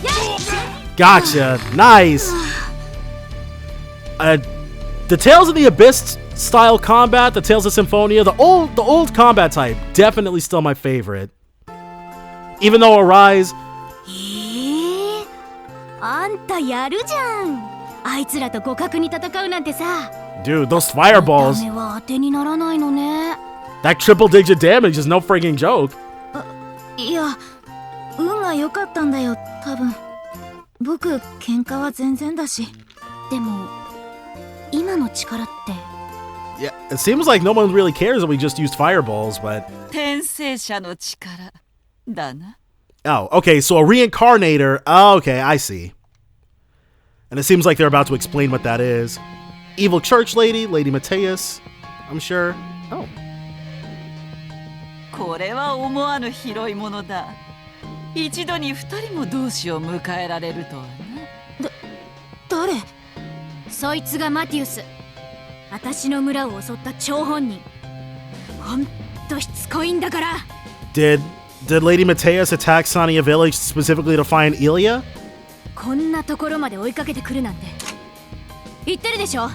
Gotcha. Nice. The Tales of the Abyss style combat, the Tales of Symphonia, the old combat type, definitely still my favorite. Even though Arise. あんたやるじゃん。あいつらと互角に戦うなんてさ。 Dude, those fireballs. ダメは当てにならないのね。 That triple digit damage is no frigging joke. いや、運が良かったんだよ、多分。僕、喧嘩は全然だし。でも、今の力って。 Yeah, it seems like no one really cares that we just used fireballs, but... 転生者の力だな。 Oh, okay, so a reincarnator. Oh, okay, I see. And it seems like they're about to explain what that is. Evil church lady, Lady Mateus, I'm sure. Oh. これは思わぬ広いものだ。一度に二人も同志を迎えられるとはな。誰？そいつがマティウス。私の村を襲った張本人。ほんとしつこいんだから。Did Lady Mateus attack Sania Village specifically to find Illia? こんなところまで追いかけてくるなんて。言ってるでしょ。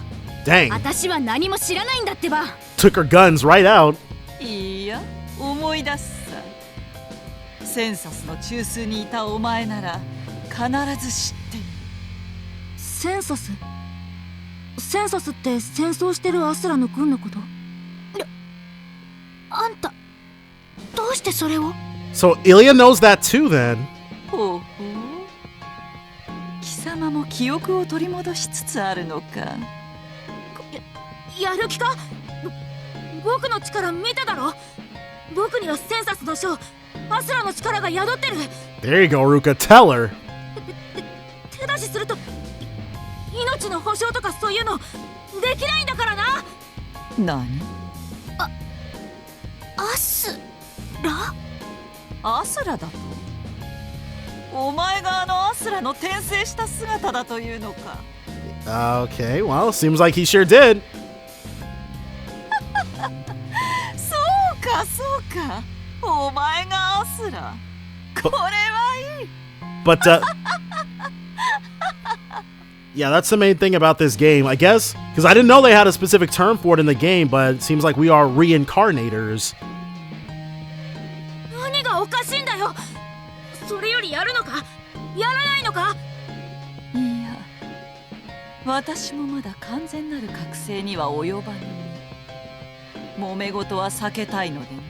Dang. 私は何も知らないんだってば。 Took her guns right out. いや、思い出すさ。センサスの中枢にいたお前なら必ず知ってる。センサス？センサスって戦争してるアスラの軍のこと？あんた、どうしてそれを？ So Illia knows that too then. ほうほう。貴様も記憶を取り戻しつつあるのか。やる気か？僕の力見ただろ？僕にはセンサスの将、アスラの力が宿ってる。 There you go, Ruca. Tell her. 手出しすると命の保証とかそういうのできないんだからな。何？アスラ？アスラだと？お前があのアスラの転生した姿だというのか。 Okay, well, seems like he sure did. そうかそうか。お前がアスラ。これはいい。 But yeah, that's the main thing about this game, I guess, because I didn't know they had a specific term for it in the game, but it seems like we are reincarnators. 何がおかしいんだよ。それよりやるのか？か？いや、私もまだ完全なる覚醒には及ばぬに、揉め事は避けたいのでな。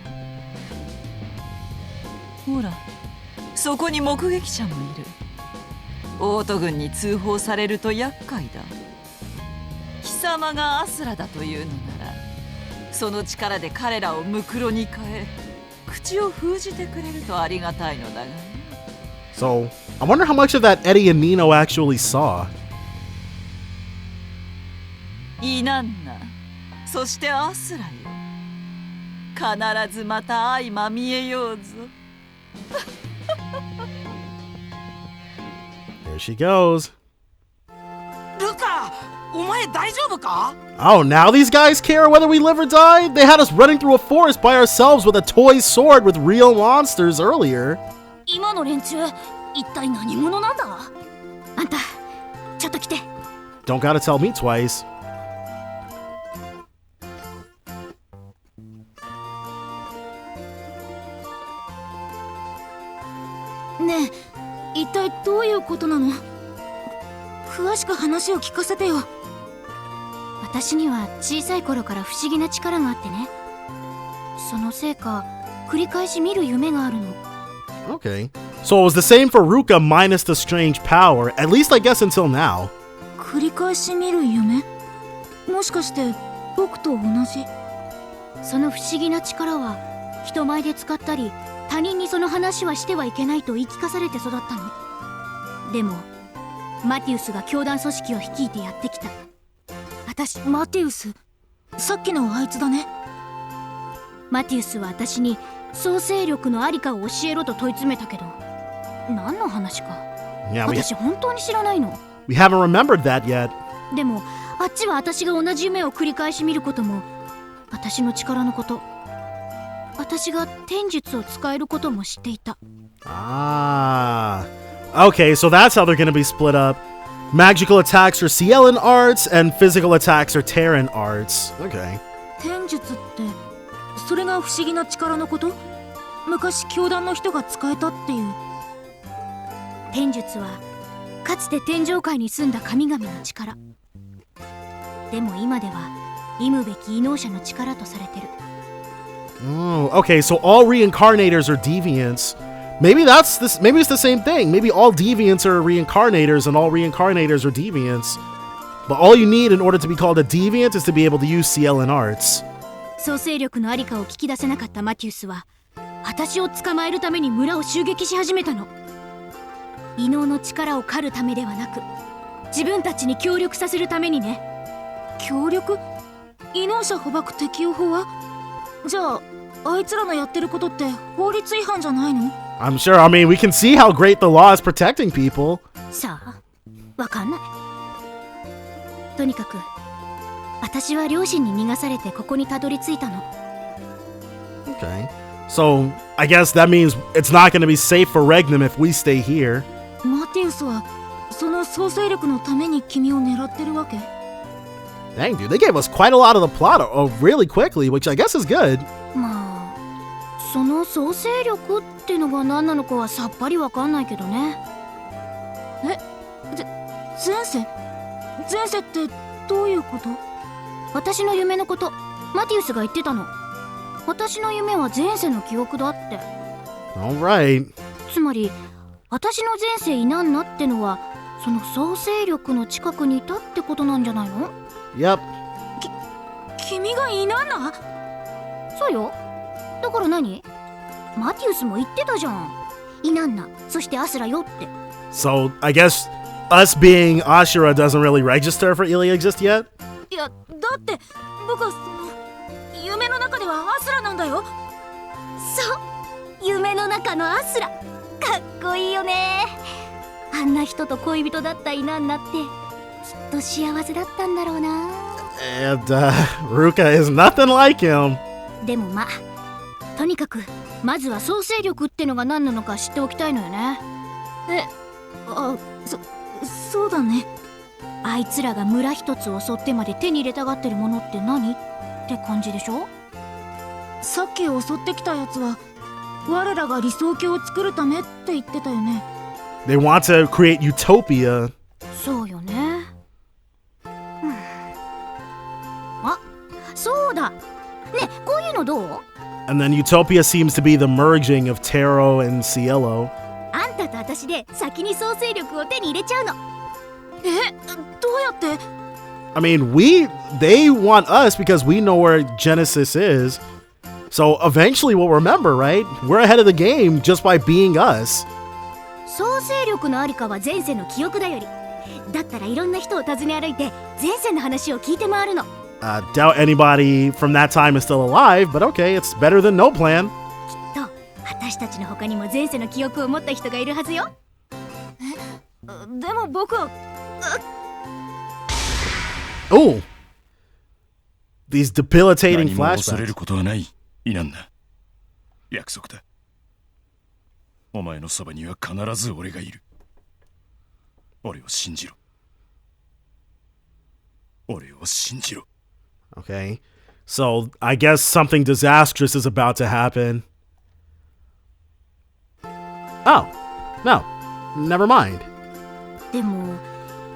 ほら、そこに目撃者もいる。オート軍に通報されると厄介だ。貴様がアスラだというのなら、その力で彼らをムクロに変え、口を封じてくれるとありがたいのだがね。So, I wonder how much of that Eddie and Nino actually saw. イナンナ、そしてアスラよ。必ずまた相まみえようぞ。Here she goes. ルカ、お前大丈夫か？ Oh, now these guys care whether we live or die? They had us running through a forest by ourselves with a toy sword with real monsters earlier. 今の連中一体何者なんだ？あんたちょっと来て。 Don't gotta tell me twice. ねえ、一体どういうことなの？詳しく話を聞かせてよ。私には小さい頃から不思議な力があってね。そのせいか繰り返し見る夢があるの。 Okay. So it was the same for Ruca minus the strange power, at least I guess until now. 繰り返し見る夢？もしかして僕と同じ？その不思議な力は人前で使ったり他人にその話はしてはいけないと言い聞かされて育ったの。でもマティウスが教団組織を率いてやってきた。私、マティウス、さっきのあいつだね。マティウスは私に創生力のありかを教えろと問い詰めたけど、何の話か Yeah, 私本当に知らないの。 we haven't remembered that yet. でもあっちは私が同じ夢を繰り返し見ることも、私の力のこと、私が天術を使えることも知っていた。 Ah. Okay, so that's how they're gonna be split up. Magical attacks are Cielin arts, and physical attacks are Terran arts. Okay. 天術ってそれが不思議な力のこと？昔教団の人が使えたっていう。天術はかつて天上界に住んだ神々の力。でも今では忌むべき異能者の力とされてる。 Oh, okay, so all reincarnators are deviants. Maybe that's this. Maybe it's the same thing. Maybe all deviants are reincarnators, and all reincarnators are deviants. But all you need in order to be called a deviant is to be able to use Cielin arts. 創生力のありかを聞き出せなかったマティウスは、私を捕まえるために村を襲撃し始めたの。異能の力を狩るためではなく、自分たちに協力させるためにね。協力？異能者捕獲適用法は？じゃああいつらのやってることって法律違反じゃないの？ I'm sure. I mean, we can see how great the law is protecting people. さあ、わかんない。とにかく私は両親に逃がされてここにたどり着いたの。 Okay. So I guess that means it's not going to be safe for Regnum if we stay here. マティウスはその創生力のために君を狙ってるわけ？ Dang, dude, they gave us quite a lot of the plot really quickly, which I guess is good. まあその創生力ってのが何なのかはさっぱりわかんないけどね。前世？前世ってどういうこと？私の夢のこと、マティウスが言ってたの。私の夢は前世の記憶だって。 Alright. つまり私の前世イナンナってのはその創生力の近くにいたってことなんじゃないの？ Yep. 君がイナンナ？そうよ。だから何？マティウスも言ってたじゃん。イナンナ、そしてアスラよって。 So I guess us being Ashura doesn't really register for Ilya exist yet? いや、だって僕はその夢の中ではアスラなんだよ。そう、夢の中のアスラ。かっこいいよね。あんな人と恋人だったイナンナってきっと幸せだったんだろうな。 And Ruca is nothing like him. でもまあ、とにかくまずは創生力ってのが何なのか知っておきたいのよね。そうだね。あいつらが村一つ襲ってまで手に入れたがってるものって何って感じでしょ？さっき襲ってきたやつは我らが理想郷を作るためって言ってたよね。They want to create utopia. そうよね。あ、そうだ。ね、こういうのどう？ And then utopia seems to be the merging of Taro and Cielo. あんたと私で先に創生力を手に入れちゃうの。え、どうやって？ I mean, they want us because we know where Genesis is. So eventually we'll remember, right? We're ahead of the game just by being us. 創生力のありかは前世の記憶だより。だったらいろんな人を訪ね歩いて前世の話を聞いて回るの。Doubt anybody from that time is still alive, but okay, it's better than no plan. きっと私たちの他にも前世の記憶を持った人がいるはずよ。でも僕は。Oh! These debilitating 何も恐れ flashbacks. ることはない、イナンナ。約束だ。お前のそばには必ず俺がいる。俺を信じろ。俺を信じろ。Okay. So I guess something disastrous is about to happen. Oh. No. Never mind. でも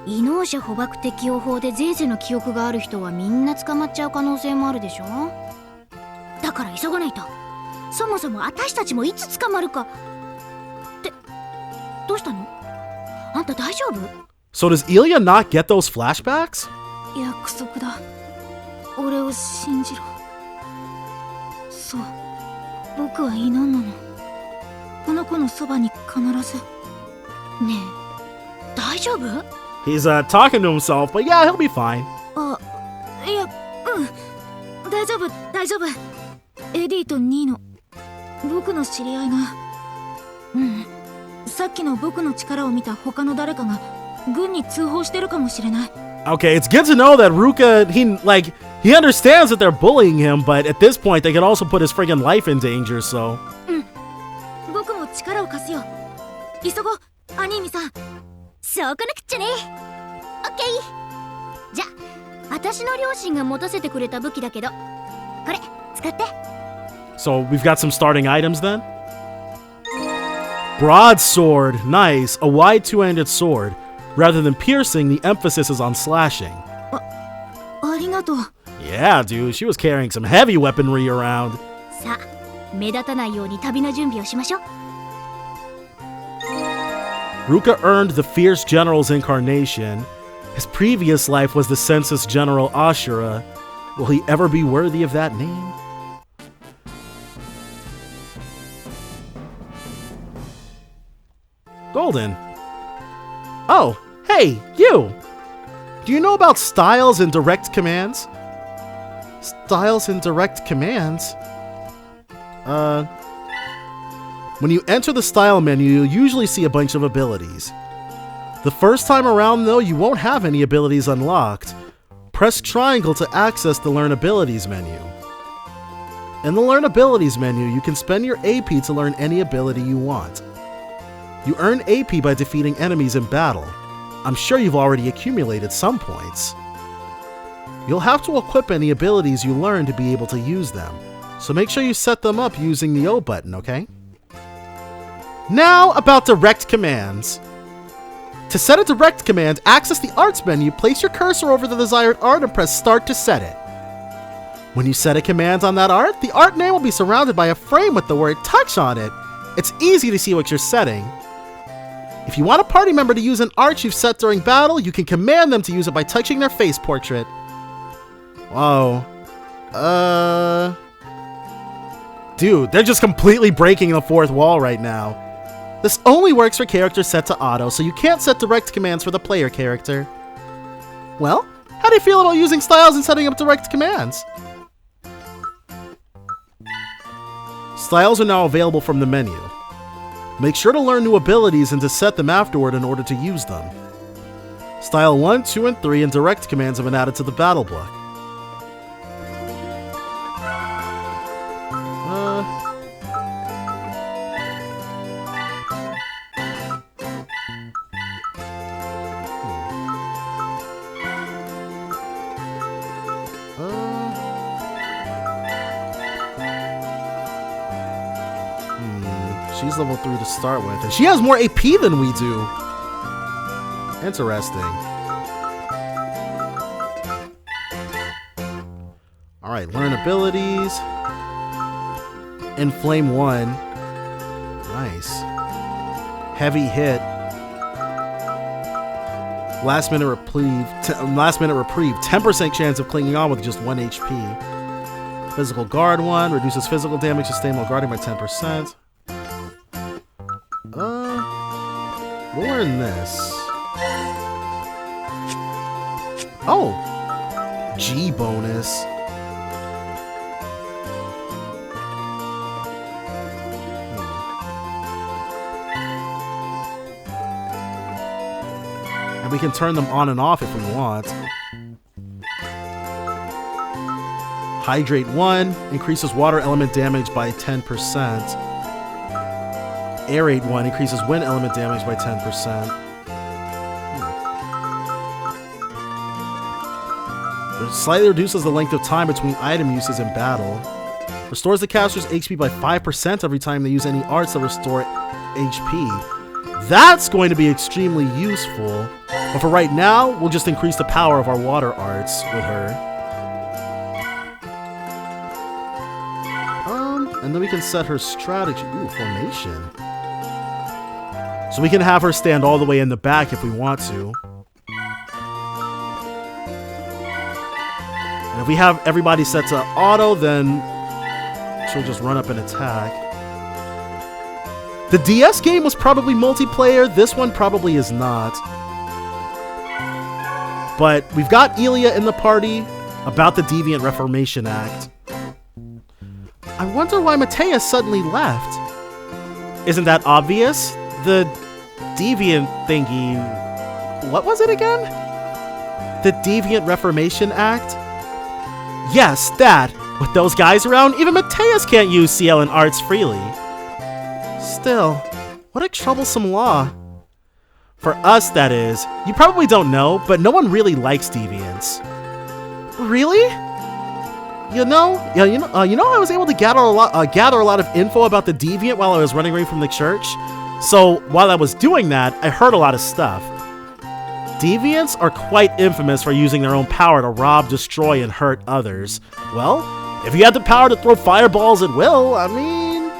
異能者捕獲適用法で前世の記憶がある人はみんな捕まっちゃう可能性もあるでしょ。だから急がないと。そもそも私たちもいつ捕まるか。ってどうしたの？あんた大丈夫？ So does Illia not get those flashbacks? 約束だ。俺を信じろ。そう、僕はいななの。この子のそばに必ず。ねえ、大丈夫？ He's talking to himself, but yeah, he'll be fine. あ、いや、大丈夫、大丈夫。エディとニーノ、僕の知り合いが。さっきの僕の力を見た他の誰かが軍に通報してるかもしれない。Okay, it's good to know that Ruca, he understands that they're bullying him, but at this point, they can also put his friggin' life in danger, so. 僕も力を貸すよ。急ごう、アニーミさん。そうこなくっちゃね。オッケー。じゃ、私の両親が持たせてくれた武器だけど、これ使って。So we've got some starting items then? Broadsword, nice. A wide two-handed sword. Rather than piercing, the emphasis is on slashing. ありがとう。 Yeah, dude, she was carrying some heavy weaponry around. さあ、目立たないように旅の準備をしましょう。Ruca earned the Fierce General's incarnation. His previous life was the Census General Ashura. Will he ever be worthy of that name? Golden. Oh, hey, you! Do you know about styles and direct commands? Styles and direct commands? When you enter the style menu, you'll usually see a bunch of abilities. The first time around, though, you won't have any abilities unlocked. Press triangle to access the Learn Abilities menu. In the Learn Abilities menu, you can spend your AP to learn any ability you want. You earn AP by defeating enemies in battle. I'm sure you've already accumulated some points. You'll have to equip any abilities you learn to be able to use them, so make sure you set them up using the O button, okay? Now about direct commands. To set a direct command, access the Arts menu, place your cursor over the desired art and press Start to set it. When you set a command on that art, the art name will be surrounded by a frame with the word Touch on it. It's easy to see what you're setting. If you want a party member to use an art you've set during battle, you can command them to use it by touching their face portrait. Whoa. Dude, they're just completely breaking the fourth wall right now. This only works for characters set to auto, so you can't set direct commands for the player character. Well, how do you feel about using styles and setting up direct commands? Styles are now available from the menu. Make sure to learn new abilities and to set them afterward in order to use them. Style 1, 2, and 3 and direct commands have been added to the battle block. she's level 3 to start with. And she has more AP than we do. Interesting. Alright, learn abilities. Inflame 1. Nice. Heavy hit. Last minute reprieve. 10% chance of clinging on with just 1 HP. Physical guard 1. Reduces physical damage sustained while guarding by 10%. We'll learn this. Oh! G bonus. And we can turn them on and off if we want. Hydrate 1 increases water element damage by 10%. Aerate 1 increases wind element damage by 10%. It slightly reduces the length of time between item uses in battle. Restores the caster's HP by 5% every time they use any arts that restore HP. That's going to be extremely useful. But for right now, we'll just increase the power of our water arts with her. And then we can set her strategy. Ooh, formation. So we can have her stand all the way in the back if we want to. And if we have everybody set to auto, then she'll just run up and attack. The DS game was probably multiplayer. This one probably is not. But we've got Illia in the party about the Deviant Reformation Act. I wonder why Mateus suddenly left. Isn't that obvious? The Deviant thingy... What was it again? The Deviant Reformation Act? Yes, that. With those guys around, even Mateus can't use CL and arts freely. Still, what a troublesome law. For us, that is. You probably don't know, but no one really likes deviants. Really? You know, I was able to gather a lot of info about the deviant while I was running away from the church. So while I was doing that, I heard a lot of stuff. Deviants are quite infamous for using their own power to rob, destroy, and hurt others. Well, if you had the power to throw fireballs at will, I mean...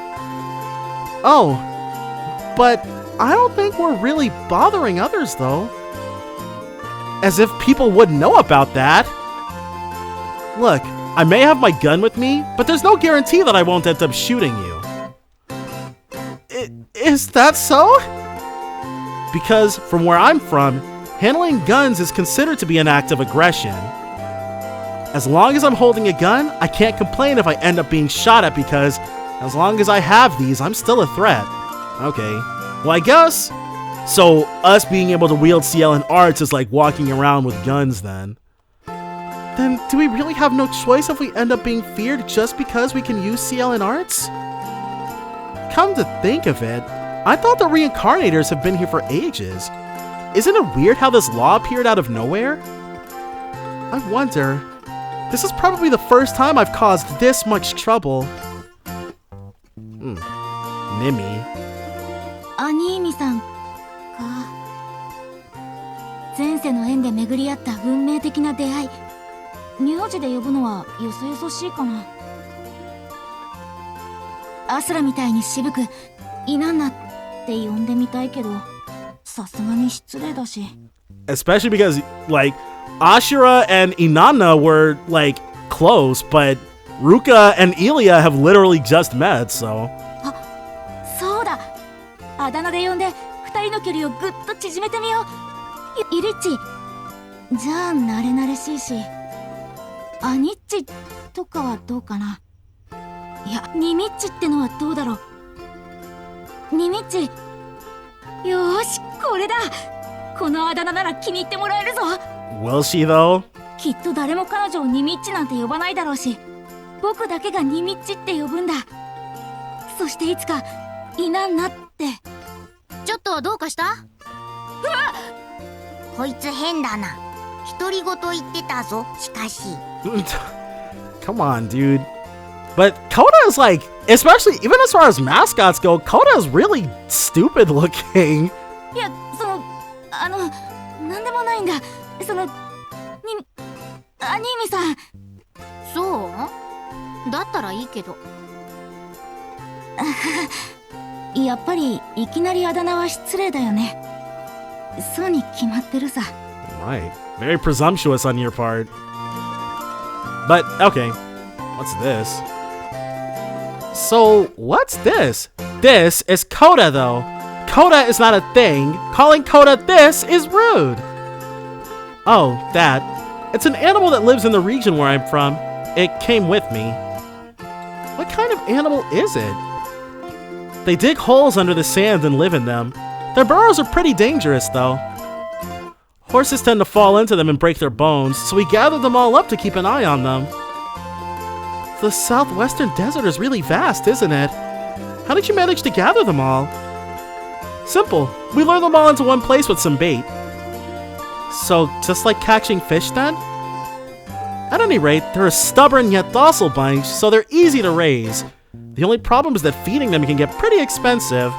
Oh, but I don't think we're really bothering others, though. As if people wouldn't know about that. Look, I may have my gun with me, but there's no guarantee that I won't end up shooting you. Is that so? Because from where I'm from, handling guns is considered to be an act of aggression. As long as I'm holding a gun, I can't complain if I end up being shot at because as long as I have these, I'm still a threat. Okay, well I guess. So us being able to wield CL and arts is like walking around with guns then. Then do we really have no choice if we end up being feared just because we can use CL and arts? Come to think of it, I thought the reincarnators have been here for ages. Isn't it weird how this law appeared out of nowhere? I wonder. This is probably the first time I've caused this much trouble. Nimi. 兄君さんか。前世の縁で巡り合った運命的な出会い。名字で呼ぶのはよそよそしいかな。アスラみたいに渋くイナンナって呼んでみたいけど、さすがに失礼だし。Especially because, like, Ashura and Inanna were, like, close, but Ruca and Illia have literally just met, so... あ、そうだ。あだ名で呼んで二人の距離をぐっと縮めてみよう。イリッチ。じゃあ慣れ慣れしいし。アニッチとかはどうかな。いや、ニミッチってのはどうだろう。ニミッチ。よーし、これだ。このあだ名なら気に入ってもらえるぞ。Will she though? きっと誰も彼女をニミッチなんて呼ばないだろうし、僕だけがニミッチって呼ぶんだ。そしていつかイナンナって。ちょっとどうかした？うわっ！こいつ変だな。独り言言ってたぞ。しかし。Come on, dude. But Kona is like Especially, even as far as mascots go, Koda is really stupid looking. いや、なんでもないんだ。兄さん。そうだったらいいけど。やっぱりいきなりあだ名は失礼だよね。そうに決まってるさ。Right. Very presumptuous on your part. But, okay. What's this? So, what's this? This is Koda, though. Koda is not a thing. Calling Koda this is rude. Oh, that. It's an animal that lives in the region where I'm from. It came with me. What kind of animal is it? They dig holes under the sand and live in them. Their burrows are pretty dangerous, though. Horses tend to fall into them and break their bones, so we gather them all up to keep an eye on them. The southwestern desert is really vast, isn't it? How did you manage to gather them all? Simple. We lure them all into one place with some bait. So, just like catching fish then? At any rate, they're a stubborn yet docile bunch, so they're easy to raise. The only problem is that feeding them can get pretty expensive.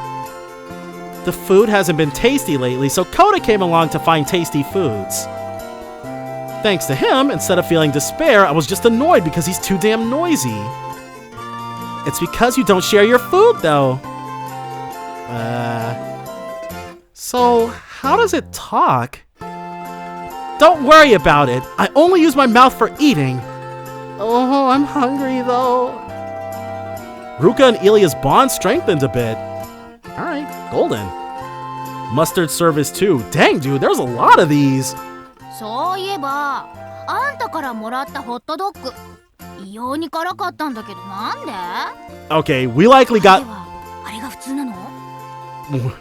The food hasn't been tasty lately, so Koda came along to find tasty foods. Thanks to him, instead of feeling despair, I was just annoyed because he's too damn noisy. It's because you don't share your food, though. So, how does it talk? Don't worry about it. I only use my mouth for eating. Oh, I'm hungry, though. Ruca and Illia's bond strengthened a bit. Alright, golden. Mustard service too. Dang, dude, there's a lot of these. そういえば、あんたからもらったホットドッグ、異様に辛かったんだけど、なんで？ Okay, we likely got あれが普通なの？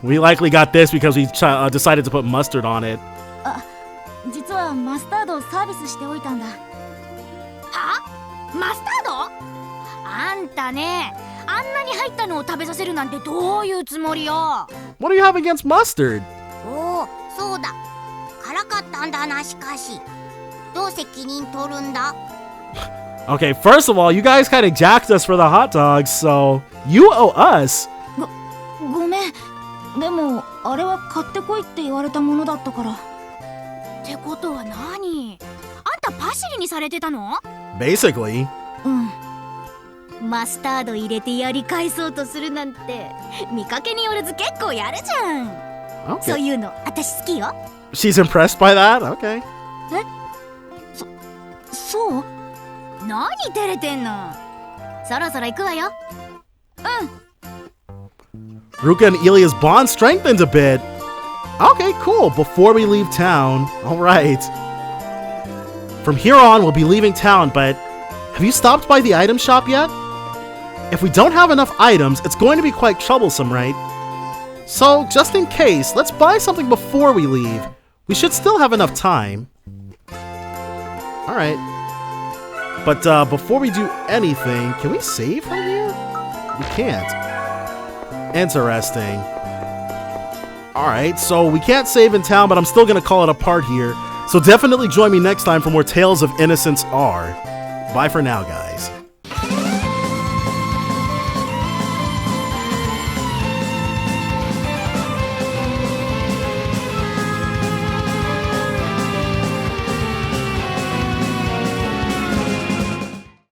we likely got this because we decided to put mustard on it. 実はマスタードをサービスしておいたんだ。は？マスタード？あんたね、あんなに入ったのを食べさせるなんてどういうつもりよ？ What do you have against mustard? おお、そうだ。辛かったんだな、しかし。どう責任取るんだ？ Okay, first of all, you guys kind of jacked us for the hot dogs, so you owe us. ごめん。でもあれは買ってこいって言われたものだったから。ってことは何？あんたパシリにされてたの？ Basically. うん。マスタード入れてやり返そうとするなんて見かけによらず結構やるじゃん。Okay. そういうの私好きよ。She's impressed by that? Okay. そう？何照れてんの？そろそろ行くわよ。Ruca and Illia's bond strengthened a bit. Okay, cool. Before we leave town. Alright. From here on, we'll be leaving town, but have you stopped by the item shop yet? If we don't have enough items, it's going to be quite troublesome, right? So, just in case, let's buy something before we leave. We should still have enough time. Alright. But before we do anything, can we save from here? We can't. Interesting. Alright, so we can't save in town, but I'm still going to call it a part here. So definitely join me next time for more Tales of Innocence R. Bye for now, guys.